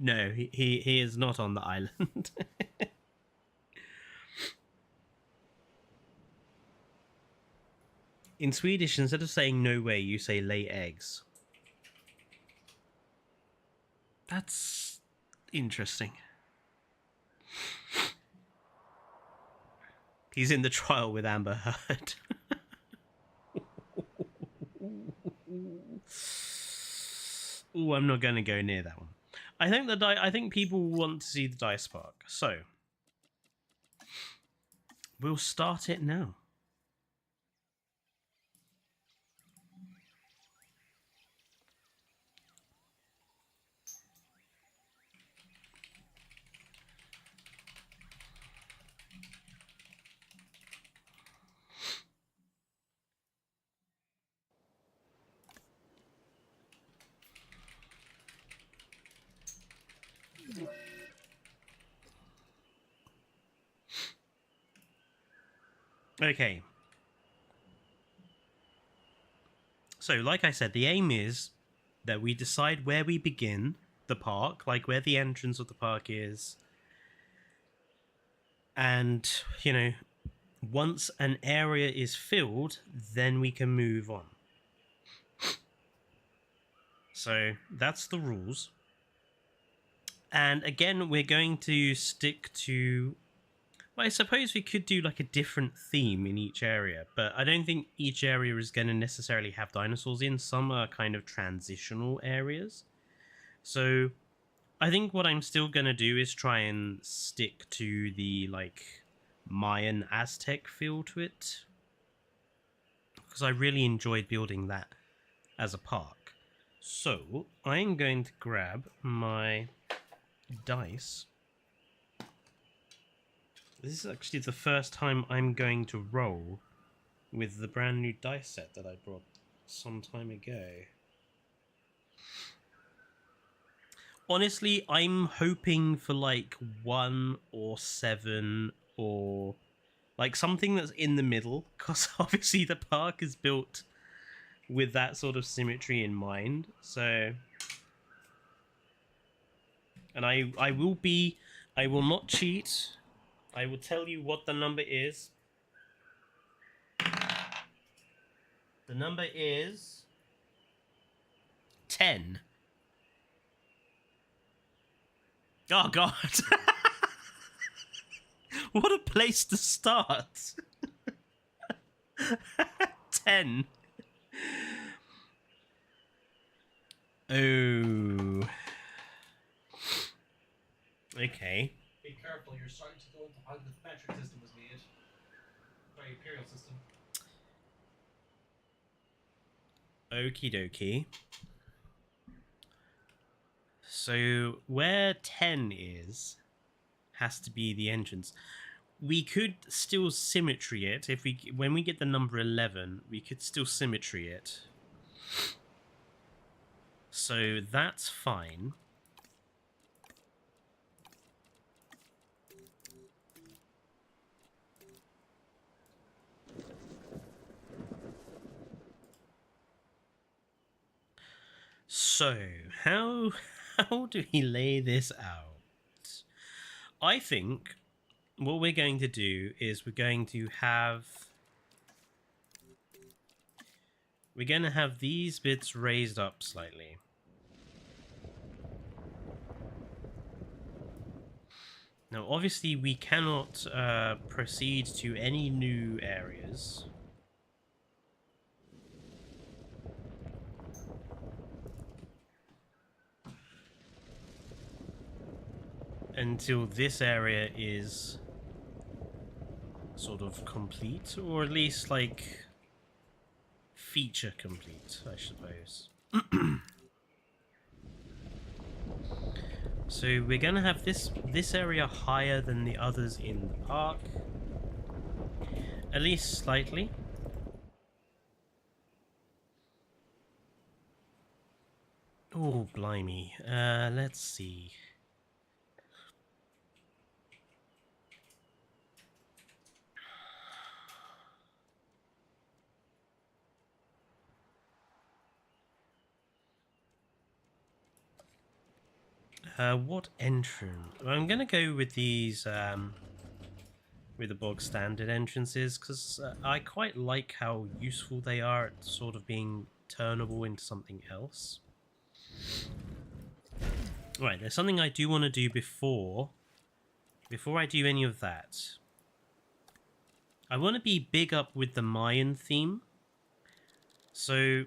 No, he is not on the island. In Swedish, instead of saying no way, you say lay eggs. That's interesting. He's in the trial with Amber Heard. Ooh, I'm not going to go near that one. I think people want to see the dice park, so we'll start it now. Okay. So, like I said, the aim is that we decide where we begin the park, like where the entrance of the park is. And, you know, once an area is filled, then we can move on. So, that's the rules. And again, we're going to stick to... Well, I suppose we could do like a different theme in each area, but I don't think each area is going to necessarily have dinosaurs in. Some are kind of transitional areas. So I think what I'm still going to do is try and stick to the like Mayan Aztec feel to it, because I really enjoyed building that as a park. So I'm going to grab my dice. This is actually the first time I'm going to roll with the brand new dice set that I brought some time ago. Honestly, I'm hoping for like 1 or 7 or like something that's in the middle, because obviously the park is built with that sort of symmetry in mind. So, and I will not cheat. I will tell you what the number is. The number is 10. Oh, God. What a place to start. 10. Oh. Okay. Be careful, you're starting to go into how the metric system was made. By imperial system. Okie dokie. So where 10 is has to be the entrance. We could still symmetry it if we, when we get the number 11, we could still symmetry it. So that's fine. So how do we lay this out? I think what we're going to do is we're going to have these bits raised up slightly. Now, obviously, we cannot proceed to any new areas until this area is sort of complete, or at least like feature complete, I suppose. So we're gonna have this area higher than the others in the park, at least slightly. Oh, blimey. Let's see. What entrance? I'm gonna go with these, with the bog standard entrances, because I quite like how useful they are at sort of being turnable into something else. Right, there's something I do want to do before I do any of that. I want to be big up with the Mayan theme. So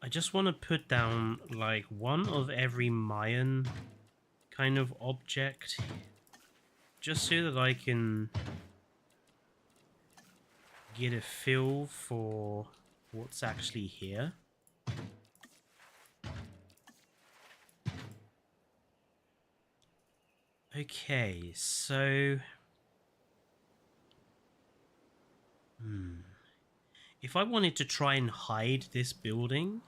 I just want to put down like one of every Mayan kind of object, just so that I can get a feel for what's actually here. Okay, so if I wanted to try and hide this building,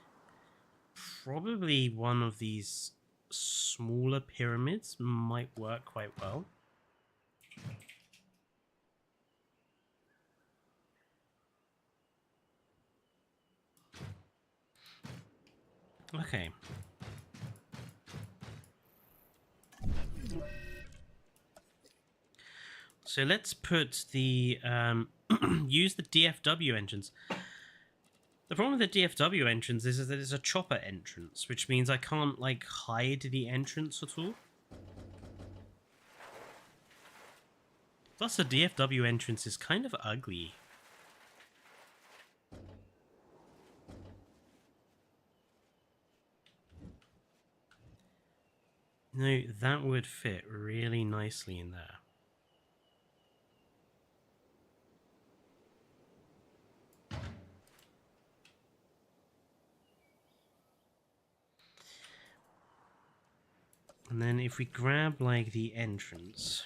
probably one of these smaller pyramids might work quite well. Okay. So let's put the use the DFW entrance. The problem with the DFW entrance is that it's a chopper entrance, which means I can't like hide the entrance at all. Plus, the DFW entrance is kind of ugly. No, that would fit really nicely in there. And then if we grab like the entrance,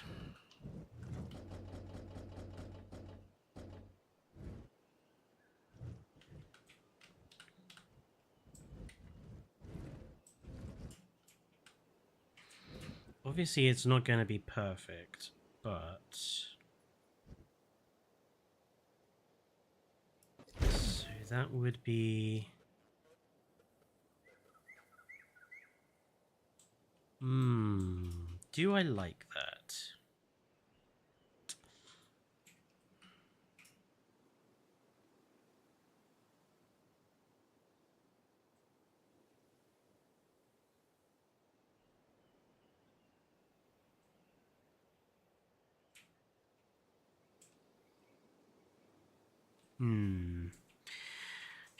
obviously it's not going to be perfect, but so that would be do I like that?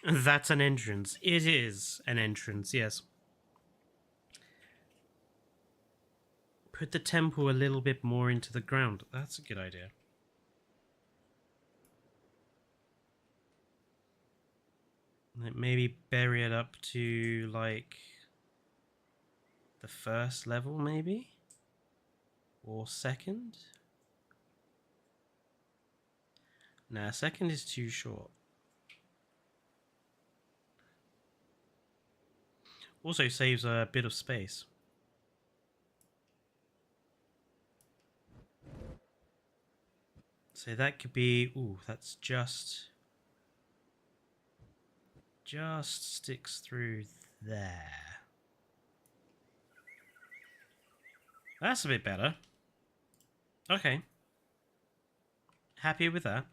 That's an entrance. It is an entrance, yes. Put the temple a little bit more into the ground. That's a good idea. Maybe bury it up to like the first level, maybe, or second. Nah, second is too short. Also saves a bit of space. So that could be, ooh, that's just sticks through there. That's a bit better. Okay. Happy with that.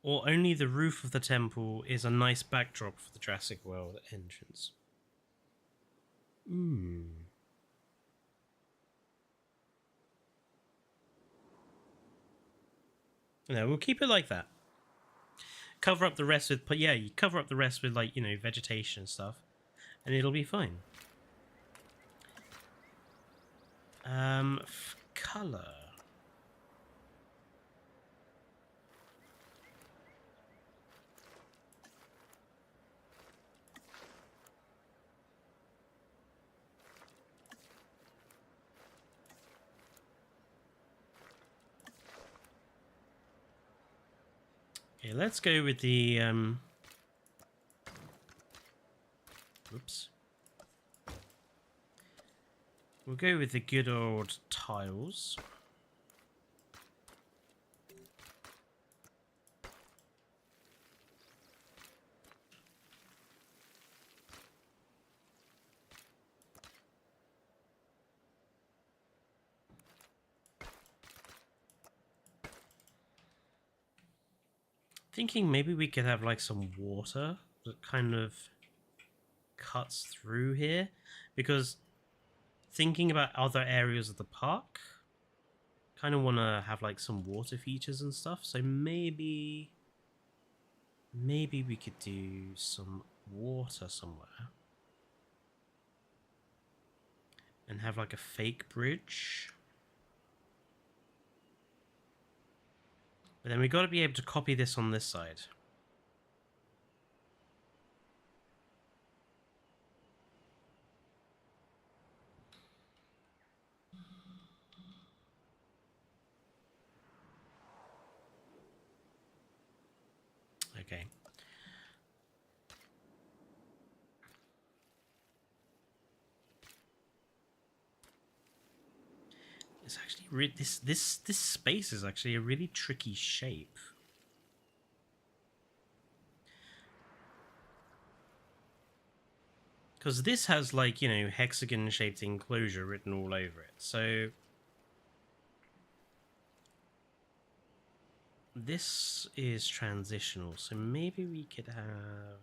Or only the roof of the temple is a nice backdrop for the Jurassic World entrance. No, we'll keep it like that. Cover up the rest with, but yeah, you cover up the rest with, like, you know, vegetation and stuff, and it'll be fine. Color. Okay, let's go with the, oops. We'll go with the good old tiles. Thinking maybe we could have like some water that kind of cuts through here, because thinking about other areas of the park, kind of want to have like some water features and stuff. So maybe we could do some water somewhere and have like a fake bridge. But then we got to be able to copy this on this side. Okay. It's actually this space is actually a really tricky shape. Because this has, like, you know, hexagon-shaped enclosure written all over it. So this is transitional. So maybe we could have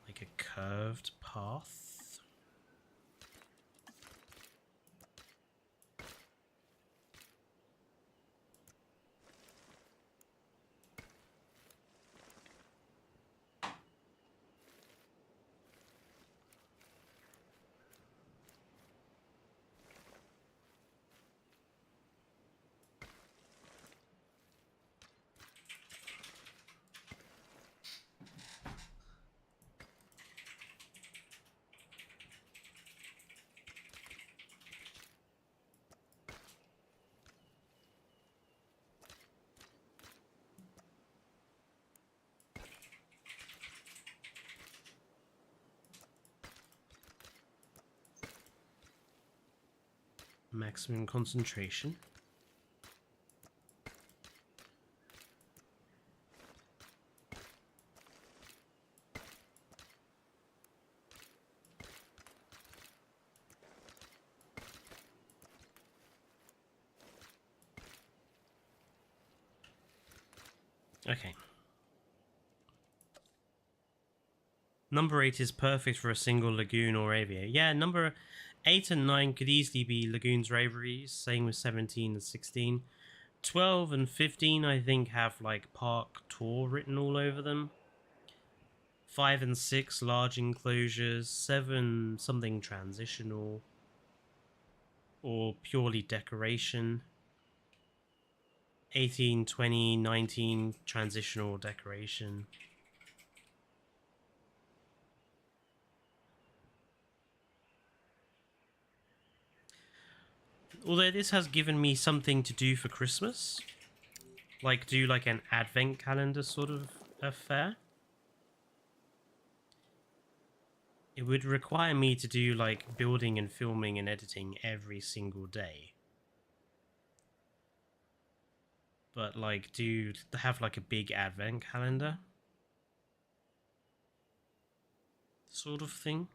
like a curved path. Maximum concentration. Okay. Number 8 is perfect for a single lagoon or aviary. Yeah, number 8 and 9 could easily be lagoons or aviaries. Same with 17 and 16. 12 and 15, I think, have like park tour written all over them. 5 and 6 large enclosures, 7 something transitional or purely decoration, 18, 20, 19 transitional decoration. Although this has given me something to do for Christmas, like do like an advent calendar sort of affair. It would require me to do like building and filming and editing every single day. But like have like a big advent calendar sort of thing.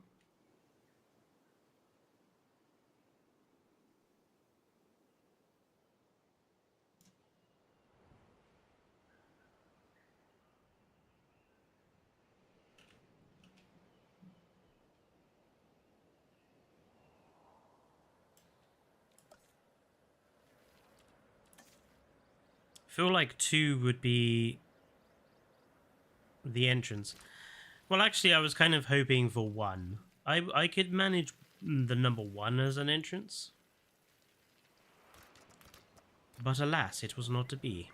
Feel like 2 would be the entrance. Well, actually, I was kind of hoping for 1. I could manage the number 1 as an entrance. But alas, it was not to be.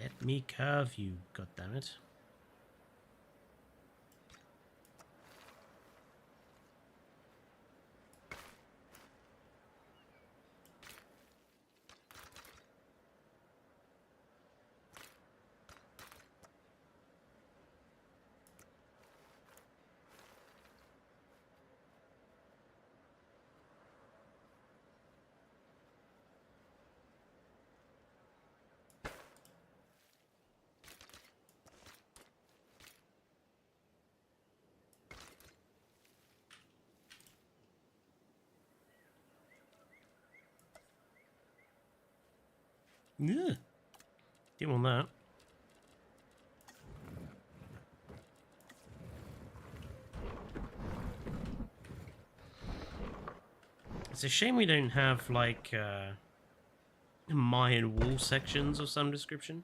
Let me curve you, goddammit. Yeah. Didn't want that. It's a shame we don't have like Mayan wall sections of some description.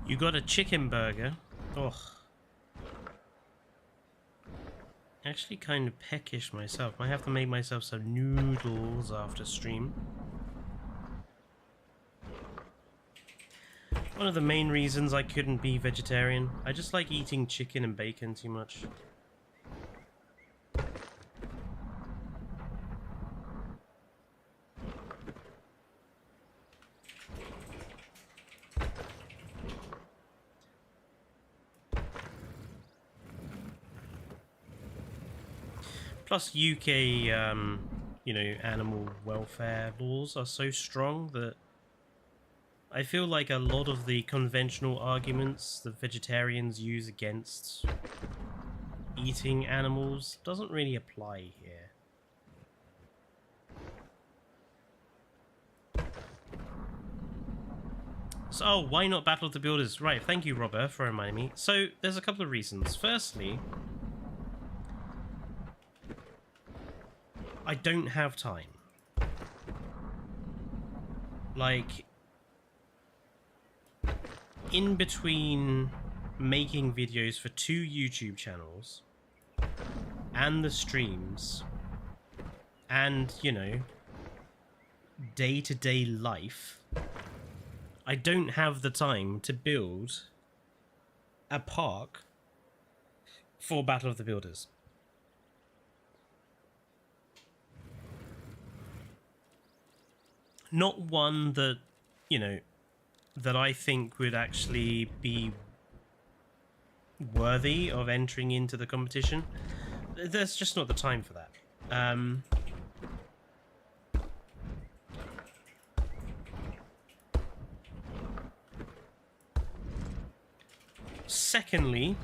You got a chicken burger? Ugh. Actually kind of peckish myself. I have to make myself some noodles after stream. One of the main reasons I couldn't be vegetarian. I just like eating chicken and bacon too much. Plus UK, you know, animal welfare laws are so strong that I feel like a lot of the conventional arguments that vegetarians use against eating animals doesn't really apply here. So, oh, why not Battle of the Builders? Right, thank you, Robert, for reminding me. So, there's a couple of reasons. Firstly, I don't have time. Like, in between making videos for 2 YouTube channels and the streams and, you know, day-to-day life, I don't have the time to build a park for Battle of the Builders. not one that, you know, that I think would actually be worthy of entering into the competition. There's just not the time for that. Secondly,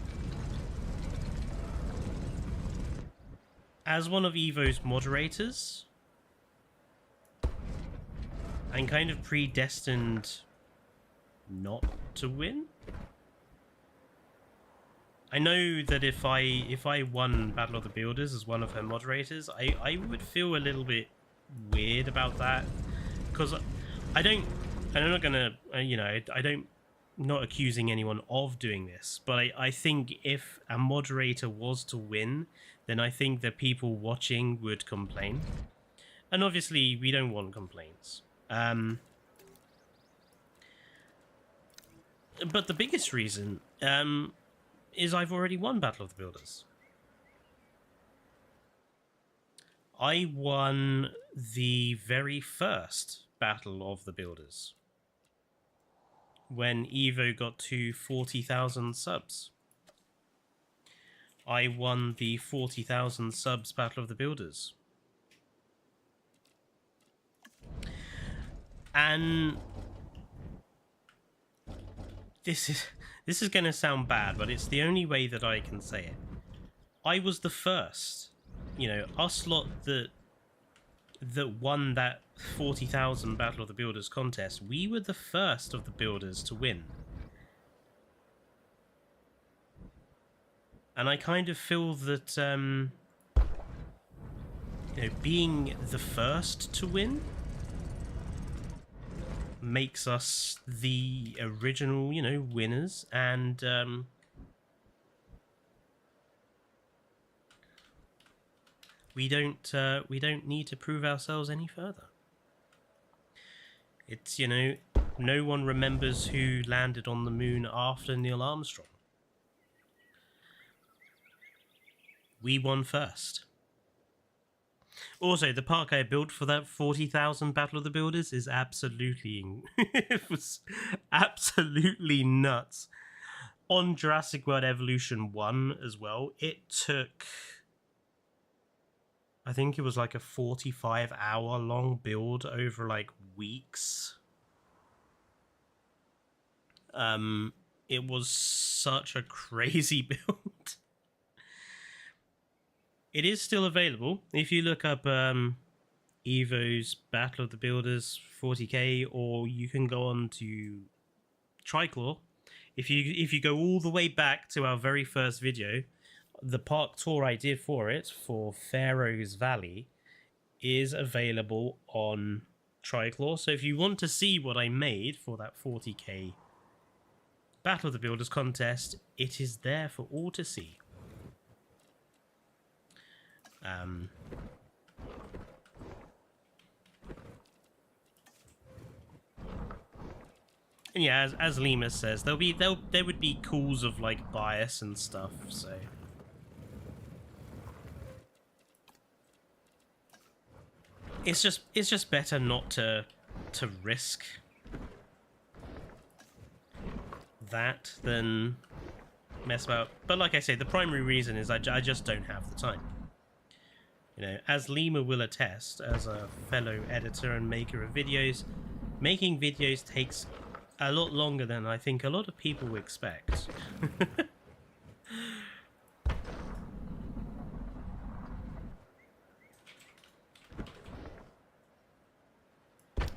as one of Evo's moderators, I'm kind of predestined not to win. I know that if I won Battle of the Builders as one of her moderators, I would feel a little bit weird about that, because I'm not gonna, I don't, not accusing anyone of doing this, but I think if a moderator was to win, then I think that people watching would complain, and obviously we don't want complaints. But the biggest reason is I've already won Battle of the Builders. I won the very first Battle of the Builders when Evo got to 40,000 subs. I won the 40,000 subs Battle of the Builders. And this is going to sound bad, but it's the only way that I can say it. I was the first, you know, us lot that won that 40,000 Battle of the Builders contest. We were the first of the builders to win. And I kind of feel that, you know, being the first to win makes us the original, you know, winners, and we don't need to prove ourselves any further. It's, you know, no one remembers who landed on the moon after Neil Armstrong. We won first. Also, the park I built for that 40,000 Battle of the Builders is absolutely... it was absolutely nuts. On Jurassic World Evolution 1 as well, it took... I think it was like a 45-hour long build over like weeks. It was such a crazy build. It is still available. If you look up Evo's Battle of the Builders 40k, or you can go on to Triclaw. If you go all the way back to our very first video, the park tour I did for it, for Pharaoh's Valley, is available on Triclaw. So if you want to see what I made for that 40k Battle of the Builders contest, it is there for all to see. And yeah, as Lima says, there would be calls of like bias and stuff, so it's just better not to risk that than mess about. But like I say, the primary reason is I just don't have the time. You know, as Lima will attest, as a fellow editor and maker of videos, making videos takes a lot longer than I think a lot of people expect.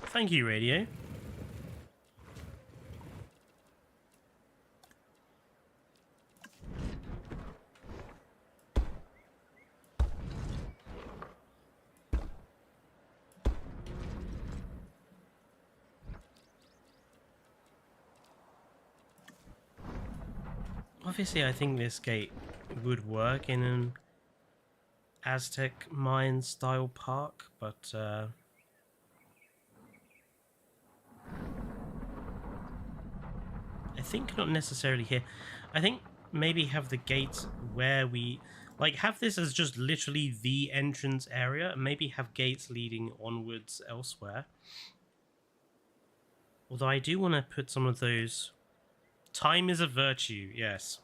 Thank you, Radio. Obviously, I think this gate would work in an Aztec Mayan style park, but I think not necessarily here. I think maybe have the gate where we like have this as just literally the entrance area, and maybe have gates leading onwards elsewhere. Although I do want to put some of those... Time is a virtue, yes.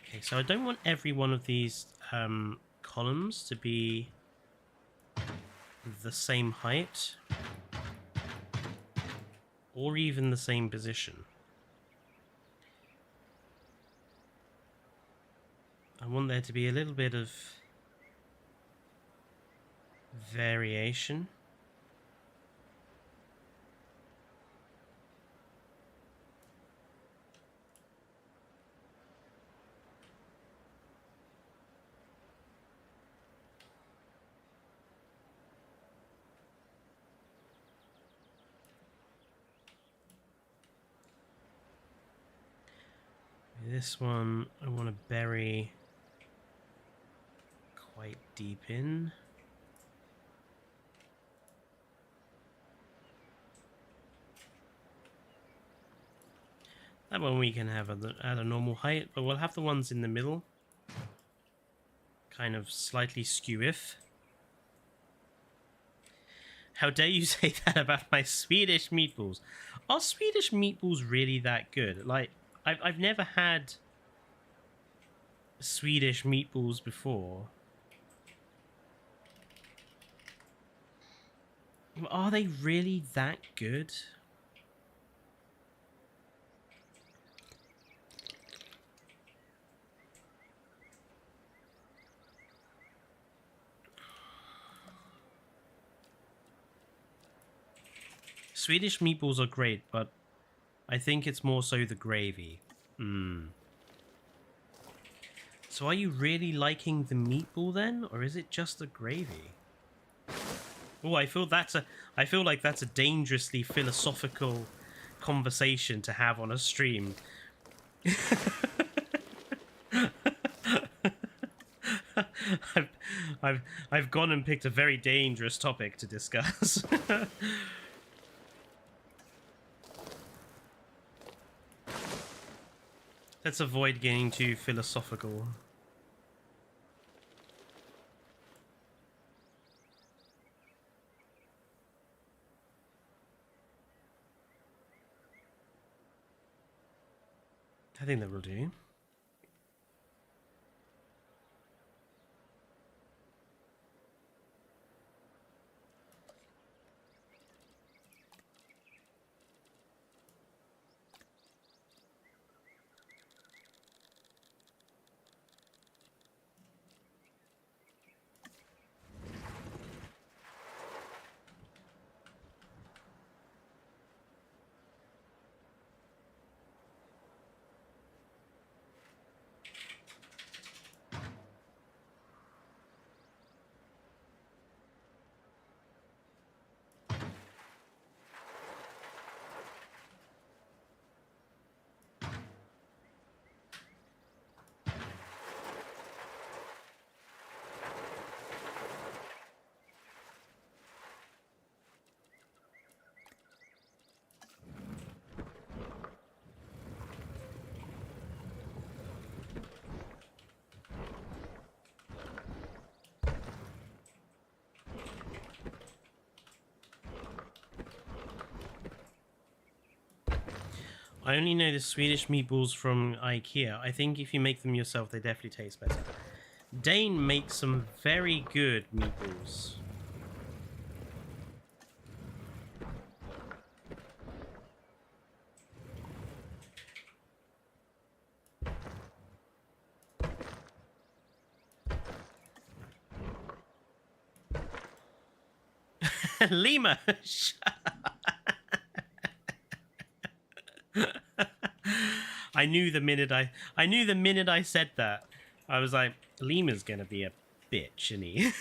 Okay, so I don't want every one of these columns to be the same height or even the same position. I want there to be a little bit of variation. This one I want to bury quite deep in. That one we can have at a normal height, but we'll have the ones in the middle kind of slightly skew-if. How dare you say that about my Swedish meatballs? Are Swedish meatballs really that good? Like, I've never had Swedish meatballs before. Are they really that good? Swedish meatballs are great, but I think it's more so the gravy. So are you really liking the meatball then, or is it just the gravy? Oh, I feel like that's a dangerously philosophical conversation to have on a stream. I've gone and picked a very dangerous topic to discuss. Let's avoid getting too philosophical. I think that will do. I only know the Swedish meatballs from IKEA. I think if you make them yourself, they definitely taste better. Dane makes some very good meatballs. Lima! I knew the minute I said that. I was like, Lima's gonna be a bitch, isn't he?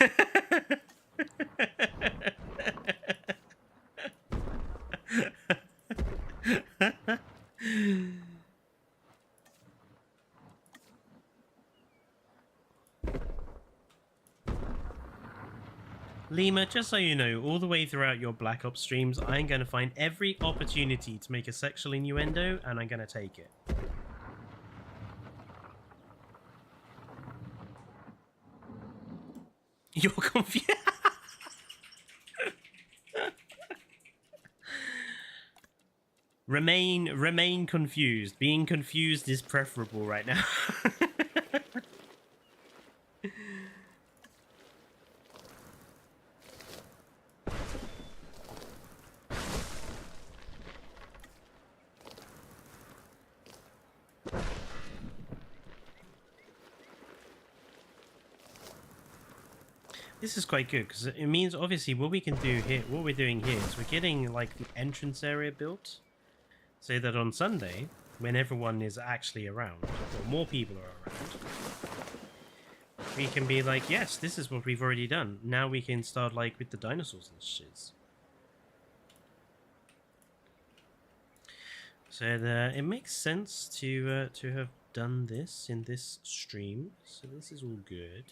Lima, just so you know, all the way throughout your Black Ops streams, I'm going to find every opportunity to make a sexual innuendo, and I'm going to take it. You're confused. Remain confused. Being confused is preferable right now. This is quite good because it means obviously what we can do here, what we're doing here is we're getting like the entrance area built so that on Sunday, when everyone is actually around, or more people are around, we can be like, yes, this is what we've already done. Now we can start like with the dinosaurs and shit. So it makes sense to have done this in this stream. So this is all good.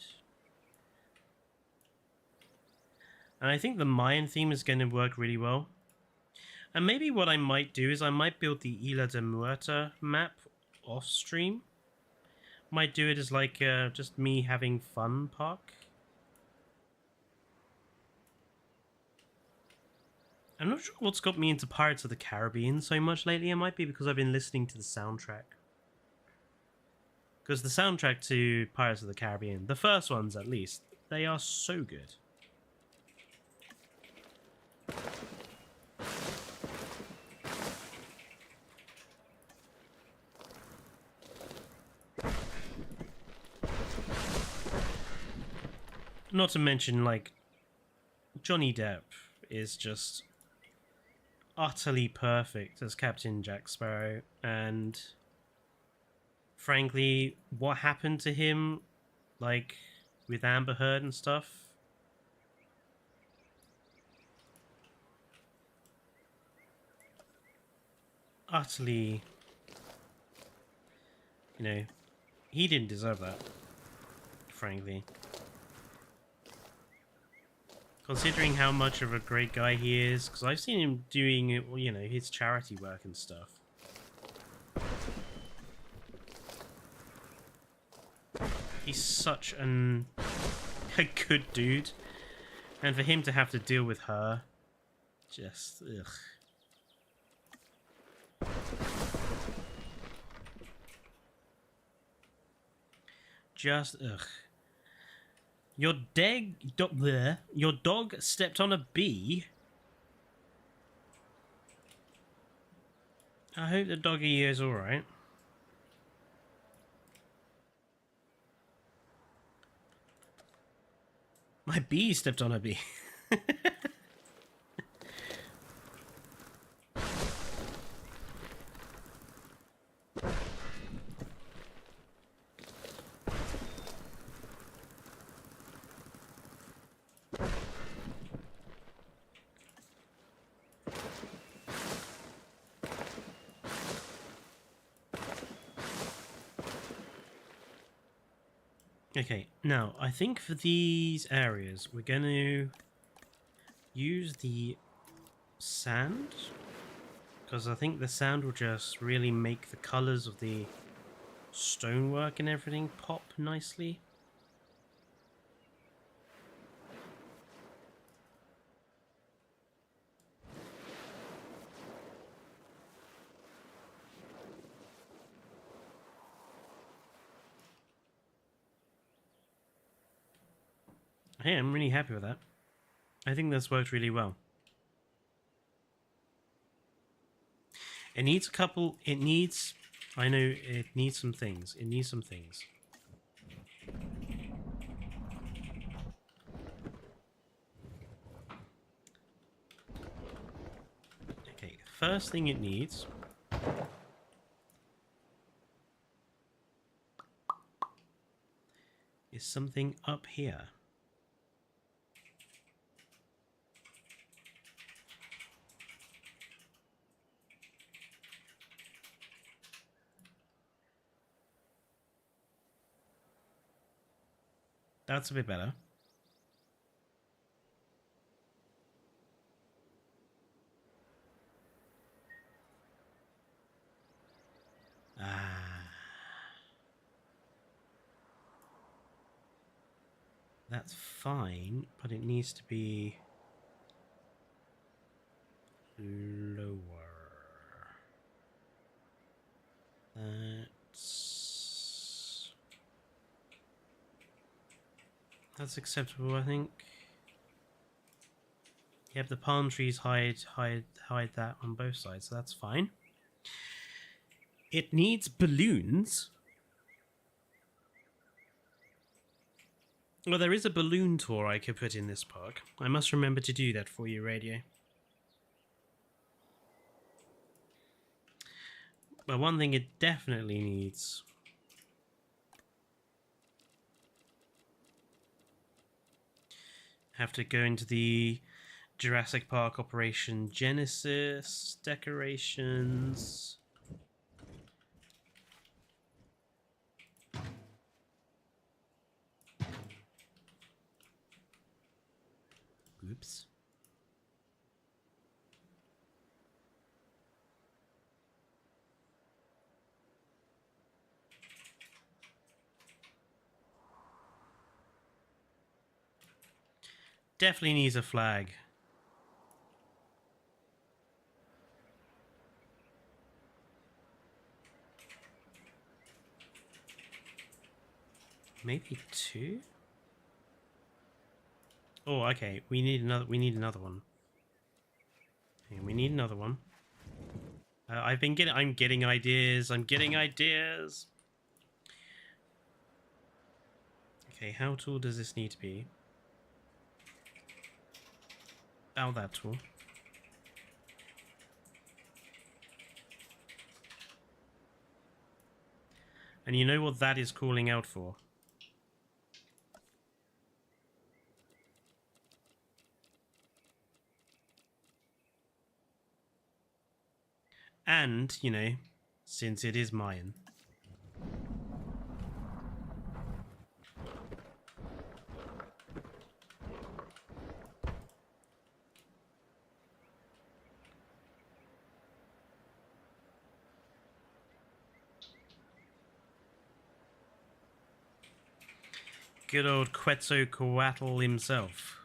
And I think the Mayan theme is going to work really well. And maybe what I might do is I might build the Isla de Muerta map off stream. Might do it as like just me having fun park. I'm not sure what's got me into Pirates of the Caribbean so much lately. It might be because I've been listening to the soundtrack. Because the soundtrack to Pirates of the Caribbean, the first ones at least, they are so good. Not to mention, like, Johnny Depp is just utterly perfect as Captain Jack Sparrow, and frankly, what happened to him, like, with Amber Heard and stuff, utterly, you know, he didn't deserve that, frankly. Considering how much of a great guy he is, because I've seen him doing, you know, his charity work and stuff. He's such a good dude. And for him to have to deal with her, just, ugh. Just, ugh. Your dog stepped on a bee? I hope the doggy is alright. My bee stepped on a bee. Okay, now, I think for these areas, we're going to use the sand, because I think the sand will just really make the colours of the stonework and everything pop nicely. Hey, I'm really happy with that. I think that's worked really well. It needs a couple... It needs... I know it needs some things. It needs some things. Okay, first thing it needs... is something up here. That's a bit better. That's fine, but it needs to be lower. That's acceptable, I think. Yep, the palm trees hide that on both sides, so that's fine. It needs balloons. Well, there is a balloon tour I could put in this park. I must remember to do that for you, Radio. But one thing it definitely needs... Have to go into the Jurassic Park Operation Genesis decorations. Oops. Definitely needs a flag. Maybe 2? Oh, okay. We need another one. Okay, we need another one. I'm getting ideas. Okay, how tall does this need to be? About that tall. And you know what that is calling out for? And, you know, since it is Mayan. Good old Quetzalcoatl himself.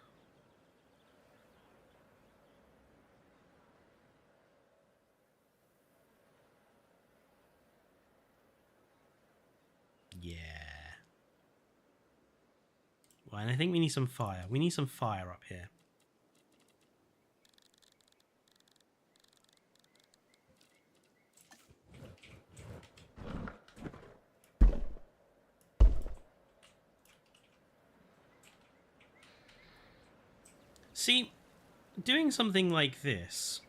Yeah. Well, and I think we need some fire. We need some fire up here. See, doing something like this...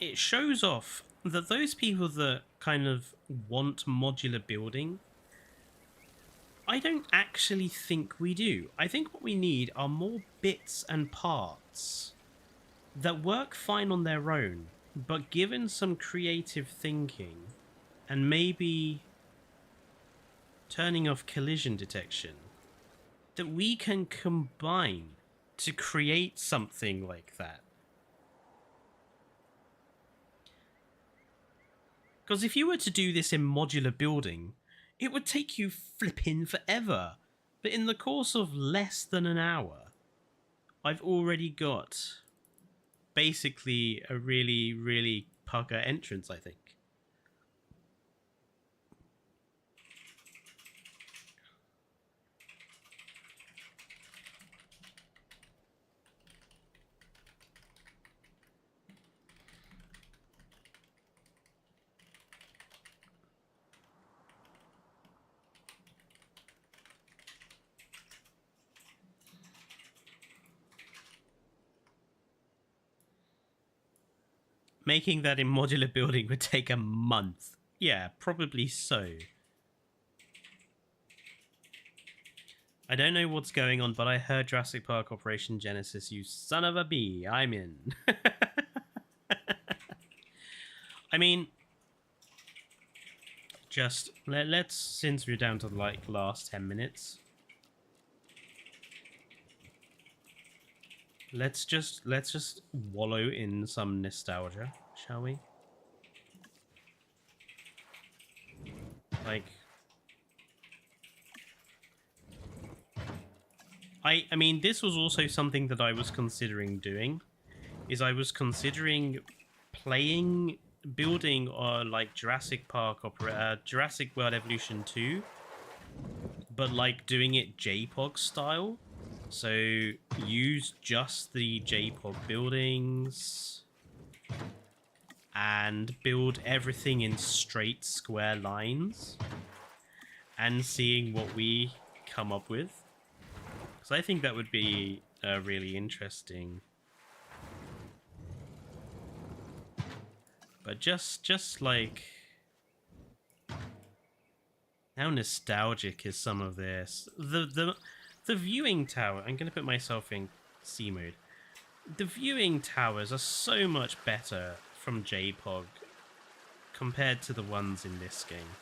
It shows off that those people that kind of want modular building, I don't actually think we do. I think what we need are more bits and parts that work fine on their own, but given some creative thinking and maybe turning off collision detection, that we can combine to create something like that. Because if you were to do this in modular building, it would take you flipping forever. But in the course of less than an hour, I've already got basically a really, really pucker entrance, I think. Making that in modular building would take a month. Yeah, probably so. I don't know what's going on, but I heard Jurassic Park Operation Genesis, you son of a bee. I'm in. I mean, just let's, since we're down to like last 10 minutes, let's just wallow in some nostalgia, shall we? Like, I mean, this was also something that I was considering doing. Is I was considering building like Jurassic Park Jurassic World Evolution 2, but like doing it JPOG style. So use just the JPOG buildings and build everything in straight square lines and seeing what we come up with. So I think that would be really interesting. But just like, how nostalgic is some of this? The viewing tower. I'm gonna put myself in C mode. The viewing towers are so much better from JPOG compared to the ones in this game.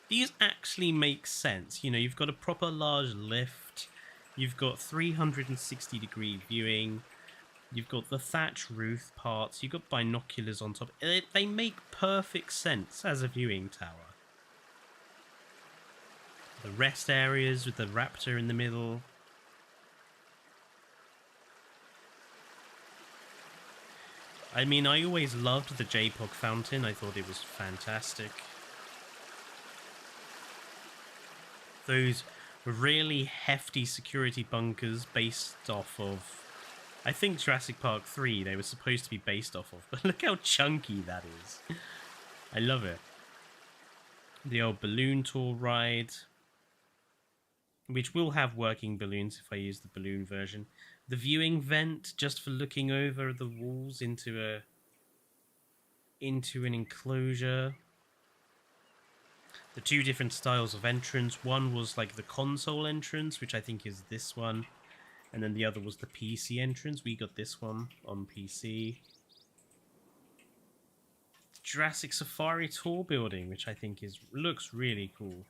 These actually make sense. You know, you've got a proper large lift, you've got 360-degree viewing, you've got the thatch roof parts, you've got binoculars on top. They make perfect sense as a viewing tower. The rest areas with the raptor in the middle. I mean, I always loved the JPOG fountain. I thought it was fantastic. Those really hefty security bunkers based off of, I think, Jurassic Park 3 they were supposed to be based off of, but look how chunky that is. I love it. The old balloon tour ride, which will have working balloons if I use the balloon version. The viewing vent, just for looking over the walls into an enclosure. The two different styles of entrance. One was like the console entrance, which I think is this one. And then the other was the PC entrance. We got this one on PC. Jurassic Safari Tour building, which I think looks really cool.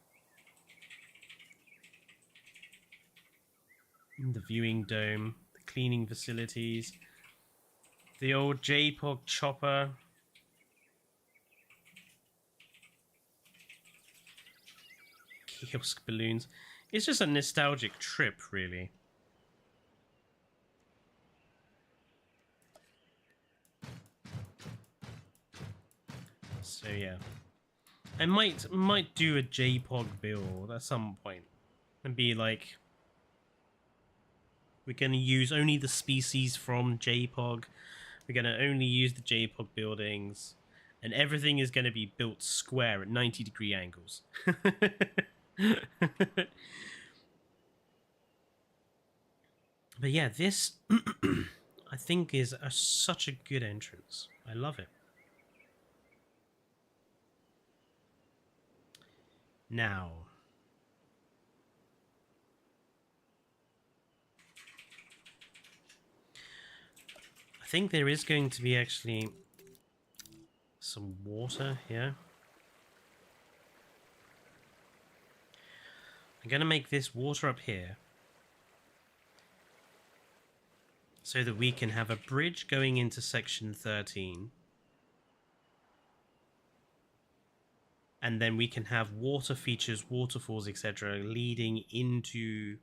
The viewing dome, the cleaning facilities, the old JPOG chopper. Kiosk balloons. It's just a nostalgic trip, really. So yeah, I might do a JPOG build at some point and be like, we're going to use only the species from JPOG. We're going to only use the JPOG buildings, and everything is going to be built square at 90-degree angles. But yeah, this I think is such a good entrance. I love it. Now, I think there is going to be actually some water here. I'm going to make this water up here so that we can have a bridge going into section 13. And then we can have water features, waterfalls, etc. leading into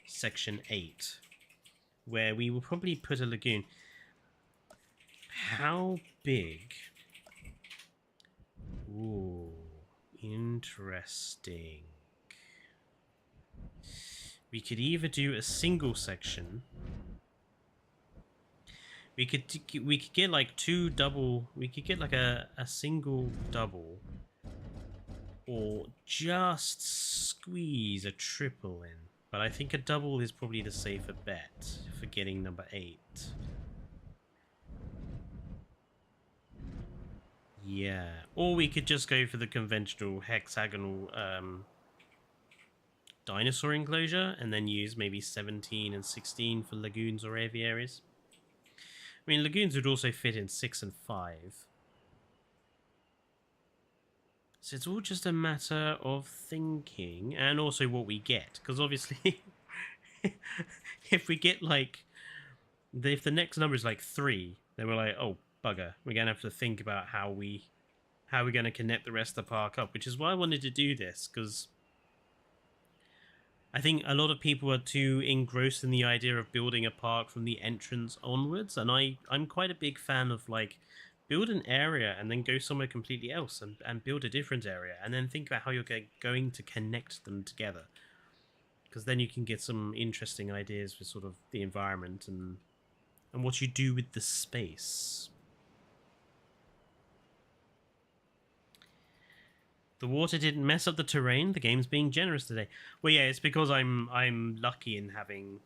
section 8, where we will probably put a lagoon. How big? Ooh, interesting. We could either do a single section. We could get like two double. We could get like a single double, or just squeeze a triple in. But I think a double is probably the safer bet for getting number 8. Yeah, or we could just go for the conventional hexagonal dinosaur enclosure and then use maybe 17 and 16 for lagoons or aviaries. I mean, lagoons would also fit in 6 and 5. So it's all just a matter of thinking and also what we get. Because obviously, if we get like, if the next number is like 3, then we're like, oh, bugger. We're going to have to think about how we how we're going to connect the rest of the park up, which is why I wanted to do this, because I think a lot of people are too engrossed in the idea of building a park from the entrance onwards, and I'm quite a big fan of, like, build an area and then go somewhere completely else and build a different area, and then think about how you're going to connect them together, because then you can get some interesting ideas for sort of the environment and what you do with the space. The water didn't mess up the terrain. The game's being generous today. Well, yeah, it's because I'm lucky in having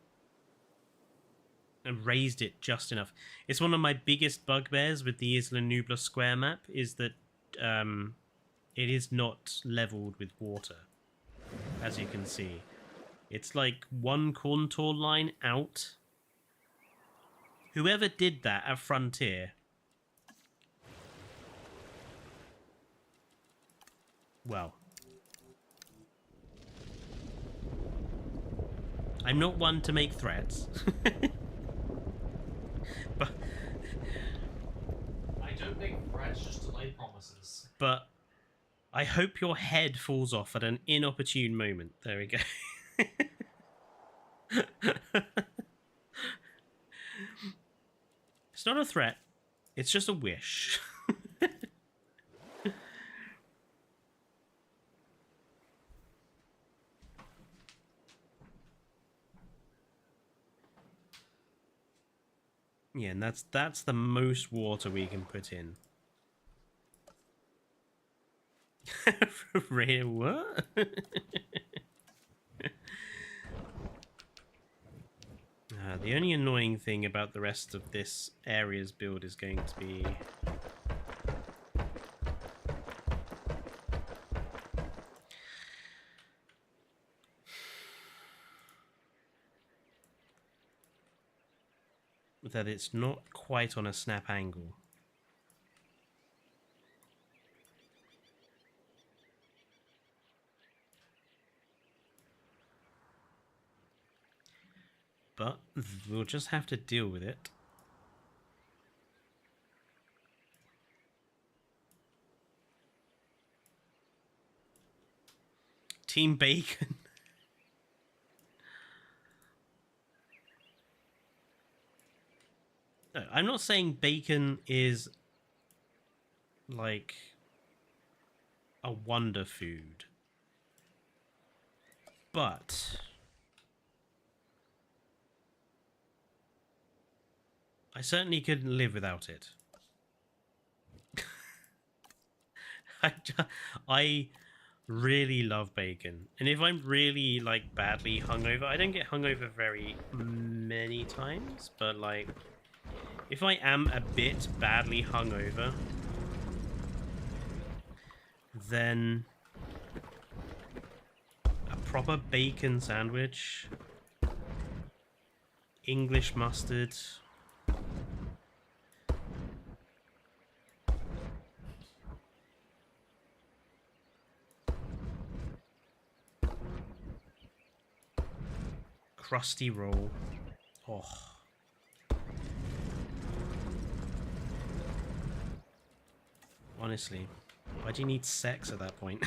raised it just enough. It's one of my biggest bugbears with the Isla Nubla square map is that it is not leveled with water, as you can see. It's like one contour line out. Whoever did that at Frontier, well, I'm not one to make threats. But I don't make threats, just delay promises. But I hope your head falls off at an inopportune moment. There we go. It's not a threat. It's just a wish. Yeah, and that's the most water we can put in. Real what? The only annoying thing about the rest of this area's build is going to be that it's not quite on a snap angle. But we'll just have to deal with it. Team Bacon. No, I'm not saying bacon is like a wonder food, but I certainly couldn't live without it. I really love bacon, and if I'm really like badly hungover, I don't get hungover very many times, but like if I am a bit badly hungover, then a proper bacon sandwich, English mustard, crusty roll. Oh. Honestly, why do you need sex at that point?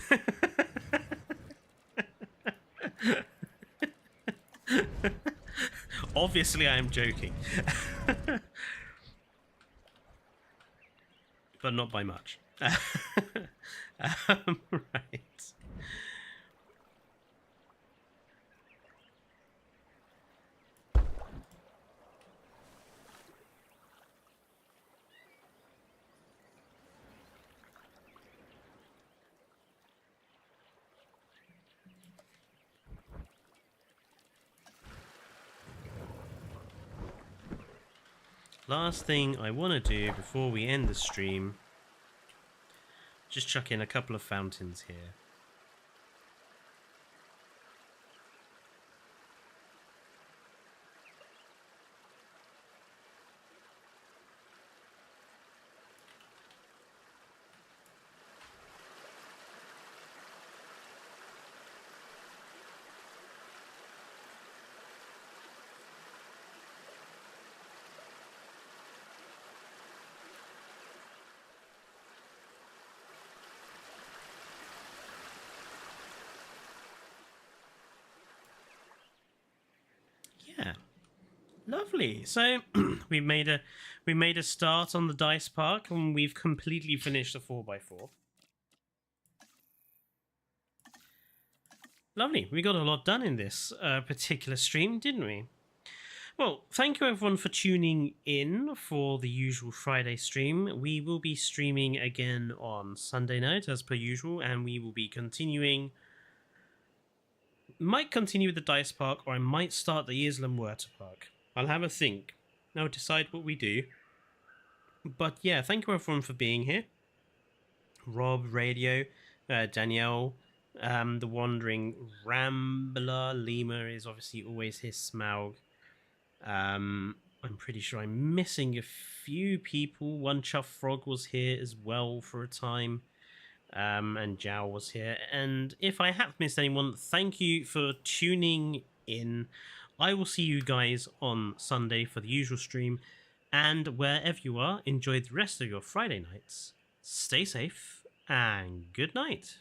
Obviously, I am joking. But not by much. Right. Last thing I want to do before we end the stream, just chuck in a couple of fountains here. Lovely. So we made a start on the dice park, and we've completely finished the 4x4. Lovely. We got a lot done in this particular stream, didn't we? Well, thank you everyone for tuning in for the usual Friday stream. We will be streaming again on Sunday night as per usual, and we will be continuing. Might continue with the Dice Park, or I might start the Islam Water Park. I'll have a think. I'll decide what we do. But yeah, thank you everyone for being here. Rob, Radio, Danielle, the Wandering Rambler, Lima is obviously always here, Smaug. I'm pretty sure I'm missing a few people. One Chuff Frog was here as well for a time. And Jow was here. And if I have missed anyone, thank you for tuning in. I will see you guys on Sunday for the usual stream. And wherever you are, enjoy the rest of your Friday nights. Stay safe and good night.